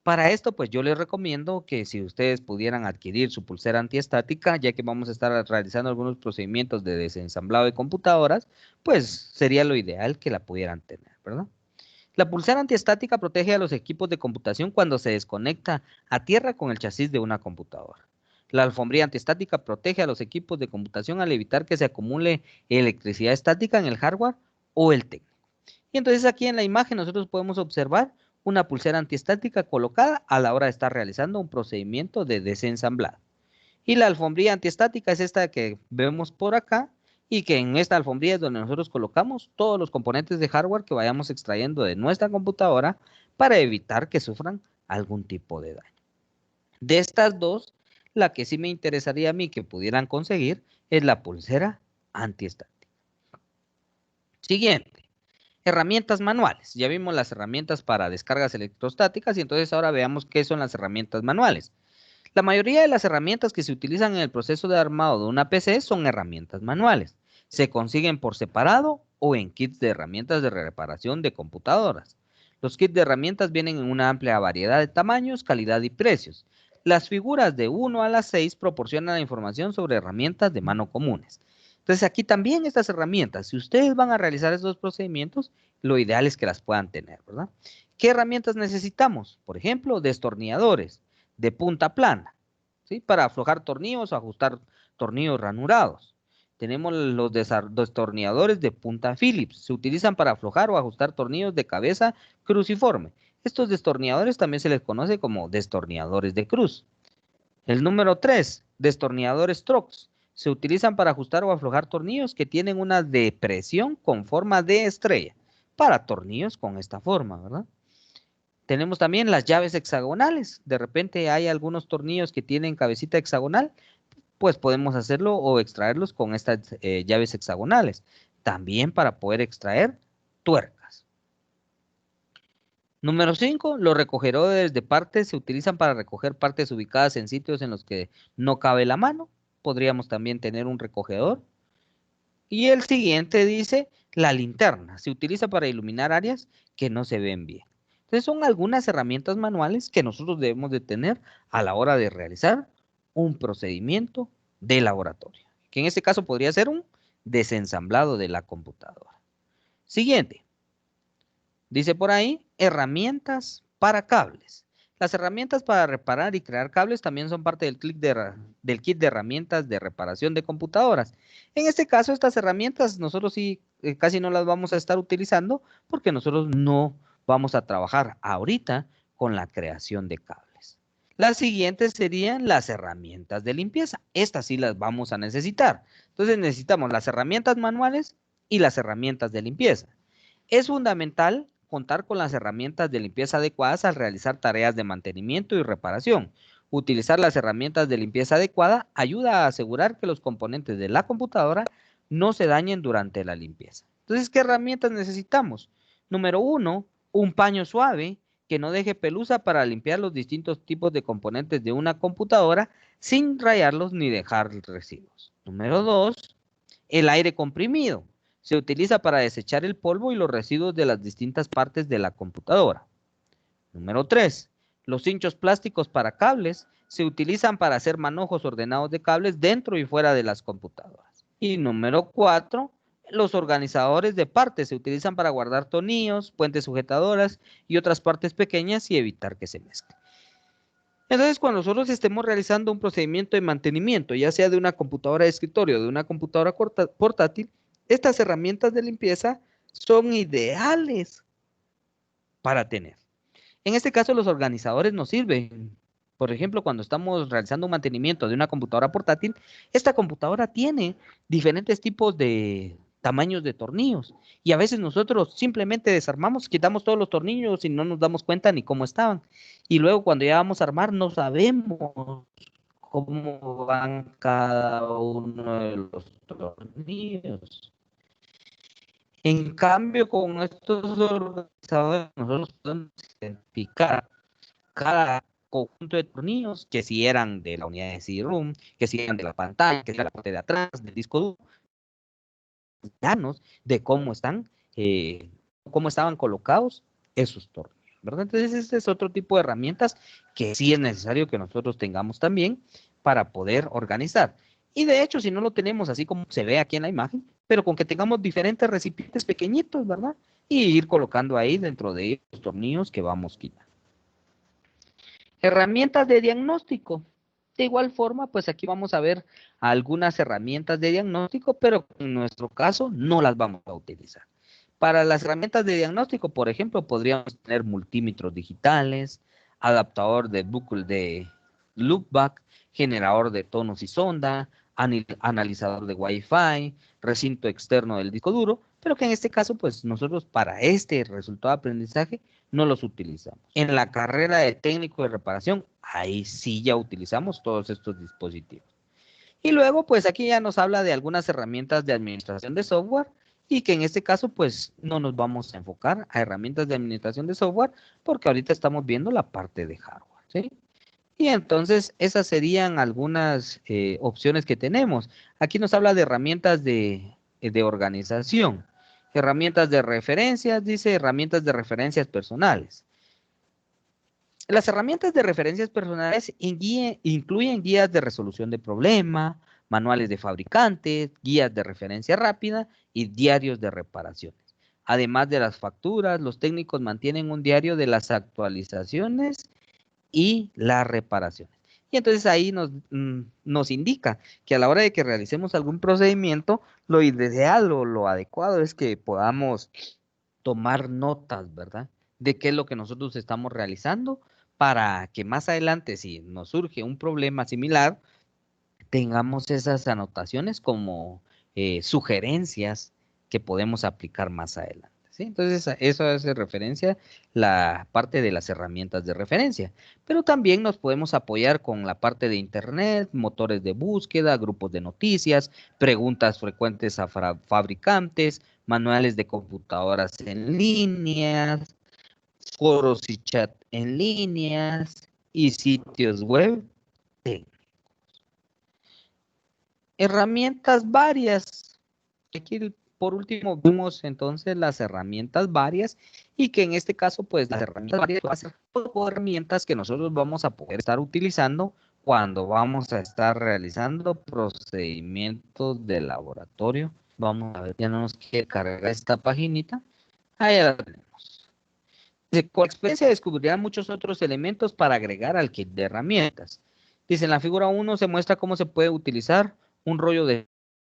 Speaker 1: Para esto, pues yo les recomiendo que si ustedes pudieran adquirir su pulsera antiestática, ya que vamos a estar realizando algunos procedimientos de desensamblado de computadoras, pues sería lo ideal que la pudieran tener, ¿verdad? La pulsera antiestática protege a los equipos de computación cuando se desconecta a tierra con el chasis de una computadora. La alfombría antiestática protege a los equipos de computación al evitar que se acumule electricidad estática en el hardware o el técnico. Y entonces aquí en la imagen nosotros podemos observar una pulsera antiestática colocada a la hora de estar realizando un procedimiento de desensamblado. Y la alfombría antiestática es esta que vemos por acá, y que en esta alfombría es donde nosotros colocamos todos los componentes de hardware que vayamos extrayendo de nuestra computadora para evitar que sufran algún tipo de daño. De estas dos, la que sí me interesaría a mí que pudieran conseguir es la pulsera antiestática. Siguiente, herramientas manuales. Ya vimos las herramientas para descargas electrostáticas y entonces ahora veamos qué son las herramientas manuales. La mayoría de las herramientas que se utilizan en el proceso de armado de una PC son herramientas manuales. Se consiguen por separado o en kits de herramientas de reparación de computadoras. Los kits de herramientas vienen en una amplia variedad de tamaños, calidad y precios. Las figuras de 1 a las 6 proporcionan la información sobre herramientas de mano comunes. Entonces aquí también estas herramientas, si ustedes van a realizar estos procedimientos, lo ideal es que las puedan tener, ¿verdad? ¿Qué herramientas necesitamos? Por ejemplo, destornilladores de punta plana, ¿sí? Para aflojar tornillos o ajustar tornillos ranurados. Tenemos los destornilladores de punta Phillips. Se utilizan para aflojar o ajustar tornillos de cabeza cruciforme. Estos destornilladores también se les conoce como destornilladores de cruz. El número 3, destornilladores Strox. Se utilizan para ajustar o aflojar tornillos que tienen una depresión con forma de estrella. Para tornillos con esta forma, ¿verdad? Tenemos también las llaves hexagonales. De repente hay algunos tornillos que tienen cabecita hexagonal, pues podemos hacerlo o extraerlos con estas llaves hexagonales. También para poder extraer tuercas. Número 5, los recogedores de partes se utilizan para recoger partes ubicadas en sitios en los que no cabe la mano. Podríamos también tener un recogedor. Y el siguiente dice, la linterna. Se utiliza para iluminar áreas que no se ven bien. Entonces son algunas herramientas manuales que nosotros debemos de tener a la hora de realizar un procedimiento de laboratorio, que en este caso podría ser un desensamblado de la computadora. Siguiente, dice por ahí, herramientas para cables. Las herramientas para reparar y crear cables también son parte del kit de herramientas de reparación de computadoras. En este caso, estas herramientas nosotros sí casi no las vamos a estar utilizando porque nosotros no vamos a trabajar ahorita con la creación de cables. Las siguientes serían las herramientas de limpieza. Estas sí las vamos a necesitar. Entonces necesitamos las herramientas manuales y las herramientas de limpieza. Es fundamental contar con las herramientas de limpieza adecuadas al realizar tareas de mantenimiento y reparación. Utilizar las herramientas de limpieza adecuada ayuda a asegurar que los componentes de la computadora no se dañen durante la limpieza. Entonces, ¿qué herramientas necesitamos? Número 1, un paño suave que no deje pelusa para limpiar los distintos tipos de componentes de una computadora sin rayarlos ni dejar residuos. Número 2, el aire comprimido. Se utiliza para desechar el polvo y los residuos de las distintas partes de la computadora. Número 3. Los cinchos plásticos para cables se utilizan para hacer manojos ordenados de cables dentro y fuera de las computadoras. Y número 4. Los organizadores de partes se utilizan para guardar tornillos, puentes sujetadoras y otras partes pequeñas y evitar que se mezclen. Entonces, cuando nosotros estemos realizando un procedimiento de mantenimiento, ya sea de una computadora de escritorio o de una computadora portátil, estas herramientas de limpieza son ideales para tener. En este caso, los organizadores nos sirven. Por ejemplo, cuando estamos realizando un mantenimiento de una computadora portátil, esta computadora tiene diferentes tipos de tamaños de tornillos. Y a veces nosotros simplemente desarmamos, quitamos todos los tornillos y no nos damos cuenta ni cómo estaban. Y luego cuando ya vamos a armar, no sabemos cómo van cada uno de los tornillos. En cambio, con estos organizadores, nosotros podemos identificar cada conjunto de tornillos, que si eran de la unidad de CD-ROM, que si eran de la pantalla, que si era la parte de atrás del disco duro, danos de cómo estaban colocados esos tornillos, ¿verdad? Entonces, este es otro tipo de herramientas que sí es necesario que nosotros tengamos también para poder organizar. Y de hecho, si no lo tenemos así como se ve aquí en la imagen, pero con que tengamos diferentes recipientes pequeñitos, ¿verdad? Y ir colocando ahí dentro de ellos los tornillos que vamos quitando. Herramientas de diagnóstico. De igual forma, pues aquí vamos a ver algunas herramientas de diagnóstico, pero en nuestro caso no las vamos a utilizar. Para las herramientas de diagnóstico, por ejemplo, podríamos tener multímetros digitales, adaptador de bucle de loopback, generador de tonos y sonda, analizador de Wi-Fi, recinto externo del disco duro, pero que en este caso, pues nosotros para este resultado de aprendizaje no los utilizamos. En la carrera de técnico de reparación, ahí sí ya utilizamos todos estos dispositivos. Y luego, pues aquí ya nos habla de algunas herramientas de administración de software y que en este caso, pues no nos vamos a enfocar a herramientas de administración de software porque ahorita estamos viendo la parte de hardware, ¿sí? Y entonces esas serían algunas opciones que tenemos. Aquí nos habla de herramientas de organización, herramientas de referencias, dice herramientas de referencias personales. Las herramientas de referencias personales incluyen guías de resolución de problema, manuales de fabricantes, guías de referencia rápida y diarios de reparaciones. Además de las facturas, los técnicos mantienen un diario de las actualizaciones y las reparaciones. Y entonces ahí nos indica que a la hora de que realicemos algún procedimiento, lo ideal o lo adecuado es que podamos tomar notas, ¿verdad? De qué es lo que nosotros estamos realizando para que más adelante, si nos surge un problema similar, tengamos esas anotaciones como sugerencias que podemos aplicar más adelante. ¿Sí? Entonces, eso hace referencia la parte de las herramientas de referencia, pero también nos podemos apoyar con la parte de Internet, motores de búsqueda, grupos de noticias, preguntas frecuentes a fabricantes, manuales de computadoras en línea, foros y chat en líneas y sitios web. Herramientas varias. Aquí por último vimos entonces las herramientas varias y que en este caso pues las herramientas varias van a ser herramientas que nosotros vamos a poder estar utilizando cuando vamos a estar realizando procedimientos de laboratorio. Vamos a ver, ya no nos quiere cargar esta paginita. Ahí la tenemos. Dice, con experiencia descubrirán muchos otros elementos para agregar al kit de herramientas. Dice, en la figura 1 se muestra cómo se puede utilizar un rollo de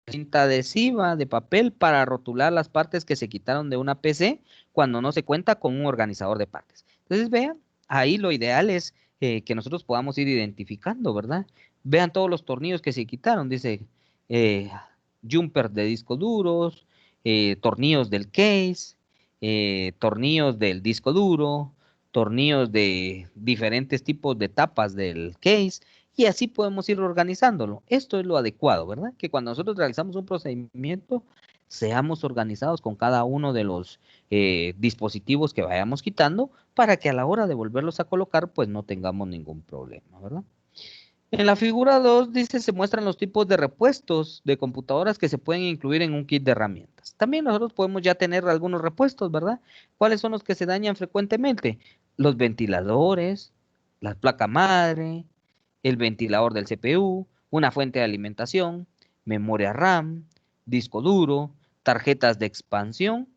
Speaker 1: cinta adhesiva de papel para rotular las partes que se quitaron de una PC cuando no se cuenta con un organizador de partes. Entonces, vean, ahí lo ideal es que nosotros podamos ir identificando, ¿verdad? Vean todos los tornillos que se quitaron, dice eh, jumper de discos duros, tornillos del case, tornillos del disco duro, tornillos de diferentes tipos de tapas del case, y así podemos ir organizándolo. Esto es lo adecuado, ¿verdad? Que cuando nosotros realizamos un procedimiento, seamos organizados con cada uno de los dispositivos que vayamos quitando para que a la hora de volverlos a colocar, pues no tengamos ningún problema, ¿verdad? En la figura 2 dice, se muestran los tipos de repuestos de computadoras que se pueden incluir en un kit de herramientas. También nosotros podemos ya tener algunos repuestos, ¿verdad? ¿Cuáles son los que se dañan frecuentemente? Los ventiladores, la placa madre, el ventilador del CPU, una fuente de alimentación, memoria RAM, disco duro, tarjetas de expansión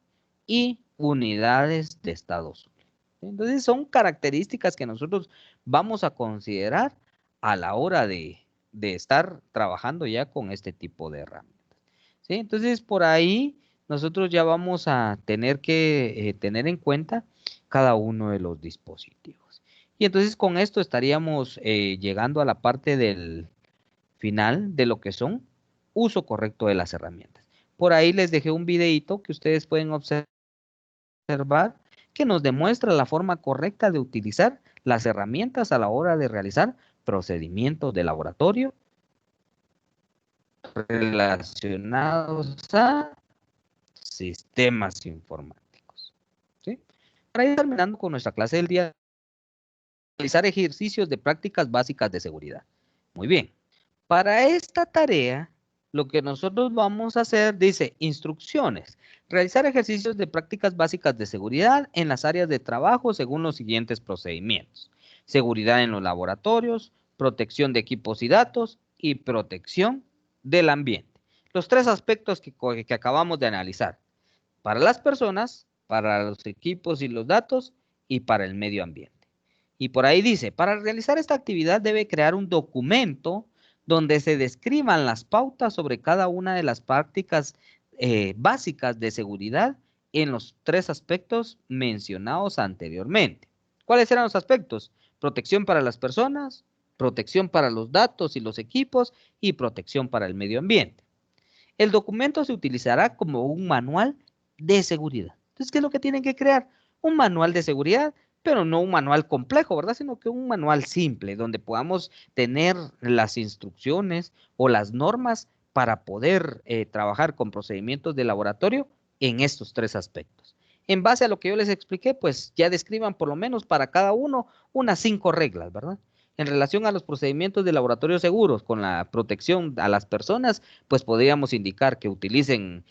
Speaker 1: y unidades de estado sólido. Entonces son características que nosotros vamos a considerar a la hora de estar trabajando ya con este tipo de herramientas. ¿Sí? Entonces, por ahí nosotros ya vamos a tener que tener en cuenta cada uno de los dispositivos. Y entonces con esto estaríamos llegando a la parte del final de lo que son uso correcto de las herramientas. Por ahí les dejé un videito que ustedes pueden observar que nos demuestra la forma correcta de utilizar las herramientas a la hora de realizar procedimientos de laboratorio relacionados a sistemas informáticos. ¿Sí? Para ir terminando con nuestra clase del día, realizar ejercicios de prácticas básicas de seguridad. Muy bien. Para esta tarea, lo que nosotros vamos a hacer, dice, instrucciones. Realizar ejercicios de prácticas básicas de seguridad en las áreas de trabajo según los siguientes procedimientos. Seguridad en los laboratorios, protección de equipos y datos y protección del ambiente. Los tres aspectos que acabamos de analizar. Para las personas, para los equipos y los datos y para el medio ambiente. Y por ahí dice, para realizar esta actividad debe crear un documento donde se describan las pautas sobre cada una de las prácticas básicas de seguridad en los tres aspectos mencionados anteriormente. ¿Cuáles eran los aspectos? Protección para las personas, protección para los datos y los equipos y protección para el medio ambiente. El documento se utilizará como un manual de seguridad. Entonces, ¿qué es lo que tienen que crear? Un manual de seguridad, pero no un manual complejo, ¿verdad? Sino que un manual simple, donde podamos tener las instrucciones o las normas para poder trabajar con procedimientos de laboratorio en estos tres aspectos. En base a lo que yo les expliqué, pues ya describan por lo menos para cada uno unas 5 reglas, ¿verdad? En relación a los procedimientos de laboratorio seguros con la protección a las personas, pues podríamos indicar que utilicen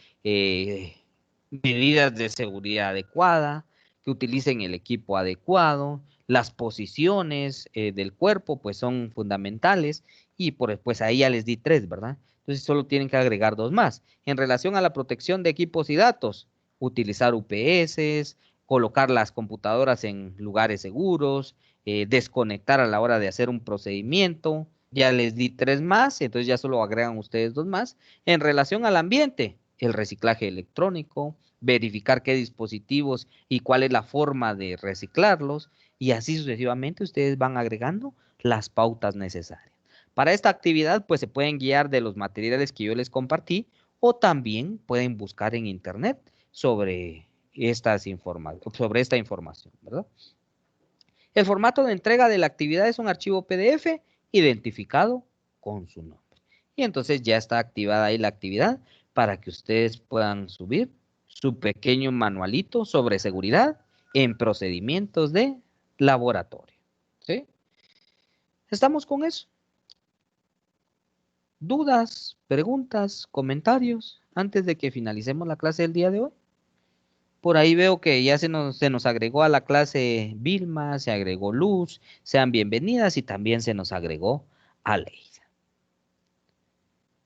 Speaker 1: medidas de seguridad adecuada, que utilicen el equipo adecuado, las posiciones del cuerpo pues son fundamentales y pues ahí ya les di 3, ¿verdad? Entonces solo tienen que agregar 2 más. En relación a la protección de equipos y datos, utilizar UPS, colocar las computadoras en lugares seguros, desconectar a la hora de hacer un procedimiento. Ya les di 3 más, entonces ya solo agregan ustedes 2 más. En relación al ambiente, el reciclaje electrónico, verificar qué dispositivos y cuál es la forma de reciclarlos, y así sucesivamente ustedes van agregando las pautas necesarias. Para esta actividad, pues se pueden guiar de los materiales que yo les compartí o también pueden buscar en internet sobre esta información, ¿verdad? El formato de entrega de la actividad es un archivo PDF identificado con su nombre. Y entonces ya está activada ahí la actividad para que ustedes puedan subir su pequeño manualito sobre seguridad en procedimientos de laboratorio. ¿Sí? ¿Estamos con eso? ¿Dudas, preguntas, comentarios antes de que finalicemos la clase del día de hoy? Por ahí veo que ya se nos agregó a la clase Vilma, se agregó Luz, sean bienvenidas y también se nos agregó Aleida.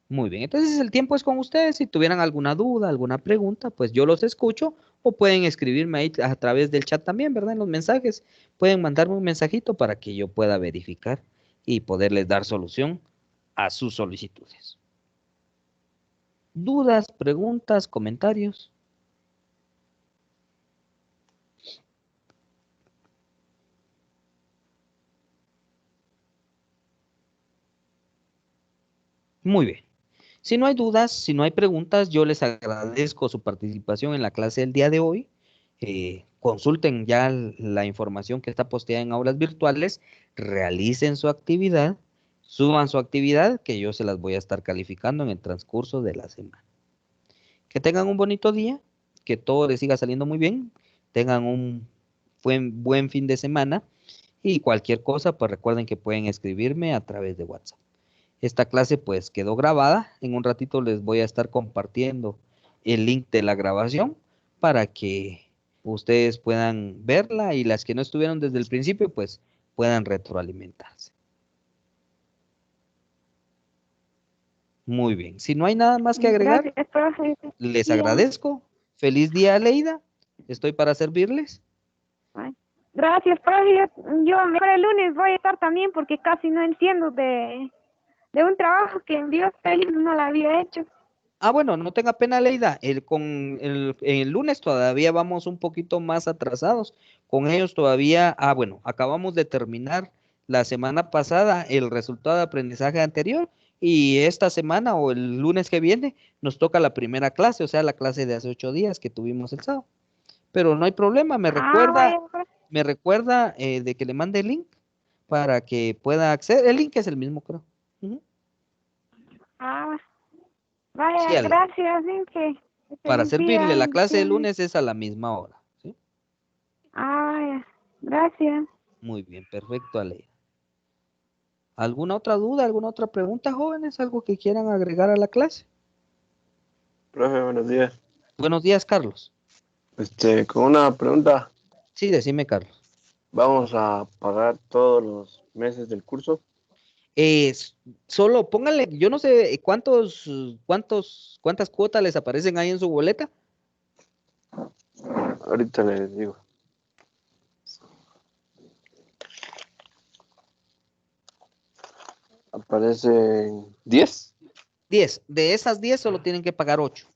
Speaker 1: Muy bien, entonces el tiempo es con ustedes. Si tuvieran alguna duda, alguna pregunta, pues yo los escucho o pueden escribirme ahí a través del chat también, ¿verdad? En los mensajes. Pueden mandarme un mensajito para que yo pueda verificar y poderles dar solución a sus solicitudes. ¿Dudas, preguntas, comentarios? Muy bien. Si no hay dudas, si no hay preguntas, yo les agradezco su participación en la clase del día de hoy. Consulten ya la información que está posteada en aulas virtuales, realicen su actividad, suban su actividad, que yo se las voy a estar calificando en el transcurso de la semana. Que tengan un bonito día, que todo les siga saliendo muy bien, tengan un buen fin de semana y cualquier cosa, pues recuerden que pueden escribirme a través de WhatsApp. Esta clase pues quedó grabada. En un ratito les voy a estar compartiendo el link de la grabación para que ustedes puedan verla y las que no estuvieron desde el principio pues puedan retroalimentarse. Muy bien. Si no hay nada más que agregar,
Speaker 3: Gracias, profe.
Speaker 1: les agradezco. Feliz día, Aleida. Estoy para servirles.
Speaker 3: Ay, gracias, profe. Yo mejor el lunes voy a estar también porque casi no entiendo de un trabajo que envió Félix, no lo había hecho.
Speaker 1: Ah, bueno, no tenga pena, Leida. El lunes todavía vamos un poquito más atrasados. Con ellos todavía, bueno, acabamos de terminar la semana pasada el resultado de aprendizaje anterior y esta semana o el lunes que viene nos toca la primera clase, o sea, la clase de hace 8 días que tuvimos el sábado. Pero no hay problema,
Speaker 3: Vaya, profe.
Speaker 1: me recuerda de que le mande el link para que pueda acceder. El link es el mismo, creo. Ujú.
Speaker 3: Ah,
Speaker 1: Sí,
Speaker 3: vaya,
Speaker 1: Ale.
Speaker 3: gracias,
Speaker 1: Para
Speaker 3: feliz día,
Speaker 1: servirle, la clase de
Speaker 3: bendiciones.
Speaker 1: lunes es a la misma hora. ¿Sí?
Speaker 3: Vaya, gracias.
Speaker 1: Muy bien, perfecto, Ale. ¿Alguna otra duda, alguna otra pregunta, jóvenes? ¿Algo que quieran agregar a la clase?
Speaker 4: Profe, buenos días.
Speaker 1: Buenos días, Carlos.
Speaker 4: Con una pregunta,
Speaker 1: Sí, decime, Carlos.
Speaker 4: ¿vamos a pagar todos los meses del curso?
Speaker 1: Solo póngale, yo no sé cuántas cuotas les aparecen ahí en su boleta.
Speaker 4: Ahorita les digo. Aparecen 10.
Speaker 1: 10. De esas 10 solo tienen que pagar 8.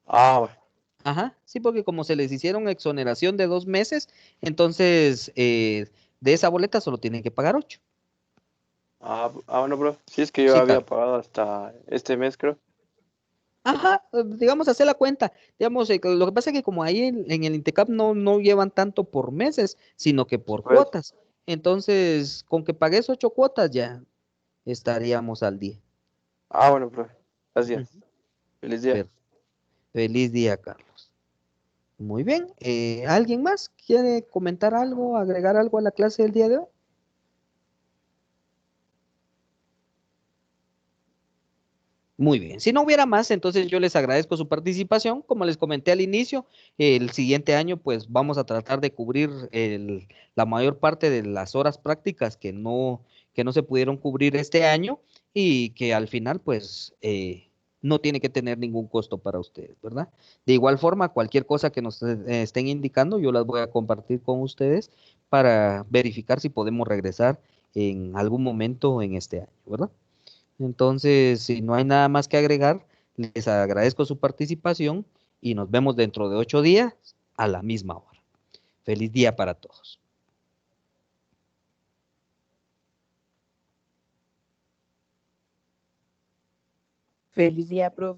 Speaker 4: Ah, bueno.
Speaker 1: Ajá, sí, porque como se les hicieron exoneración de 2 meses, entonces de esa boleta solo tienen que pagar 8.
Speaker 4: Bueno, bro. Sí, es que yo
Speaker 1: Sí,
Speaker 4: había
Speaker 1: Carlos.
Speaker 4: pagado hasta este mes, creo.
Speaker 1: Ajá, digamos, hacer la cuenta. Digamos, lo que pasa es que como ahí en el Intecap no llevan tanto por meses, sino que por
Speaker 4: Pues,
Speaker 1: cuotas. Entonces, con que pagues 8 cuotas ya estaríamos al día.
Speaker 4: bueno, bro. Gracias.
Speaker 1: Ujú.
Speaker 4: Feliz día.
Speaker 1: Per- Feliz día, Carlos. Muy bien. ¿Alguien más quiere comentar algo, agregar algo a la clase del día de hoy? Muy bien, si no hubiera más, entonces yo les agradezco su participación. Como les comenté al inicio, el siguiente año pues vamos a tratar de cubrir la mayor parte de las horas prácticas que no se pudieron cubrir este año y que al final pues no tiene que tener ningún costo para ustedes, ¿verdad? De igual forma, cualquier cosa que nos estén indicando, yo las voy a compartir con ustedes para verificar si podemos regresar en algún momento en este año, ¿verdad? Entonces, si no hay nada más que agregar, les agradezco su participación y nos vemos dentro de 8 días a la misma hora. Feliz día para todos.
Speaker 5: Feliz día, profe.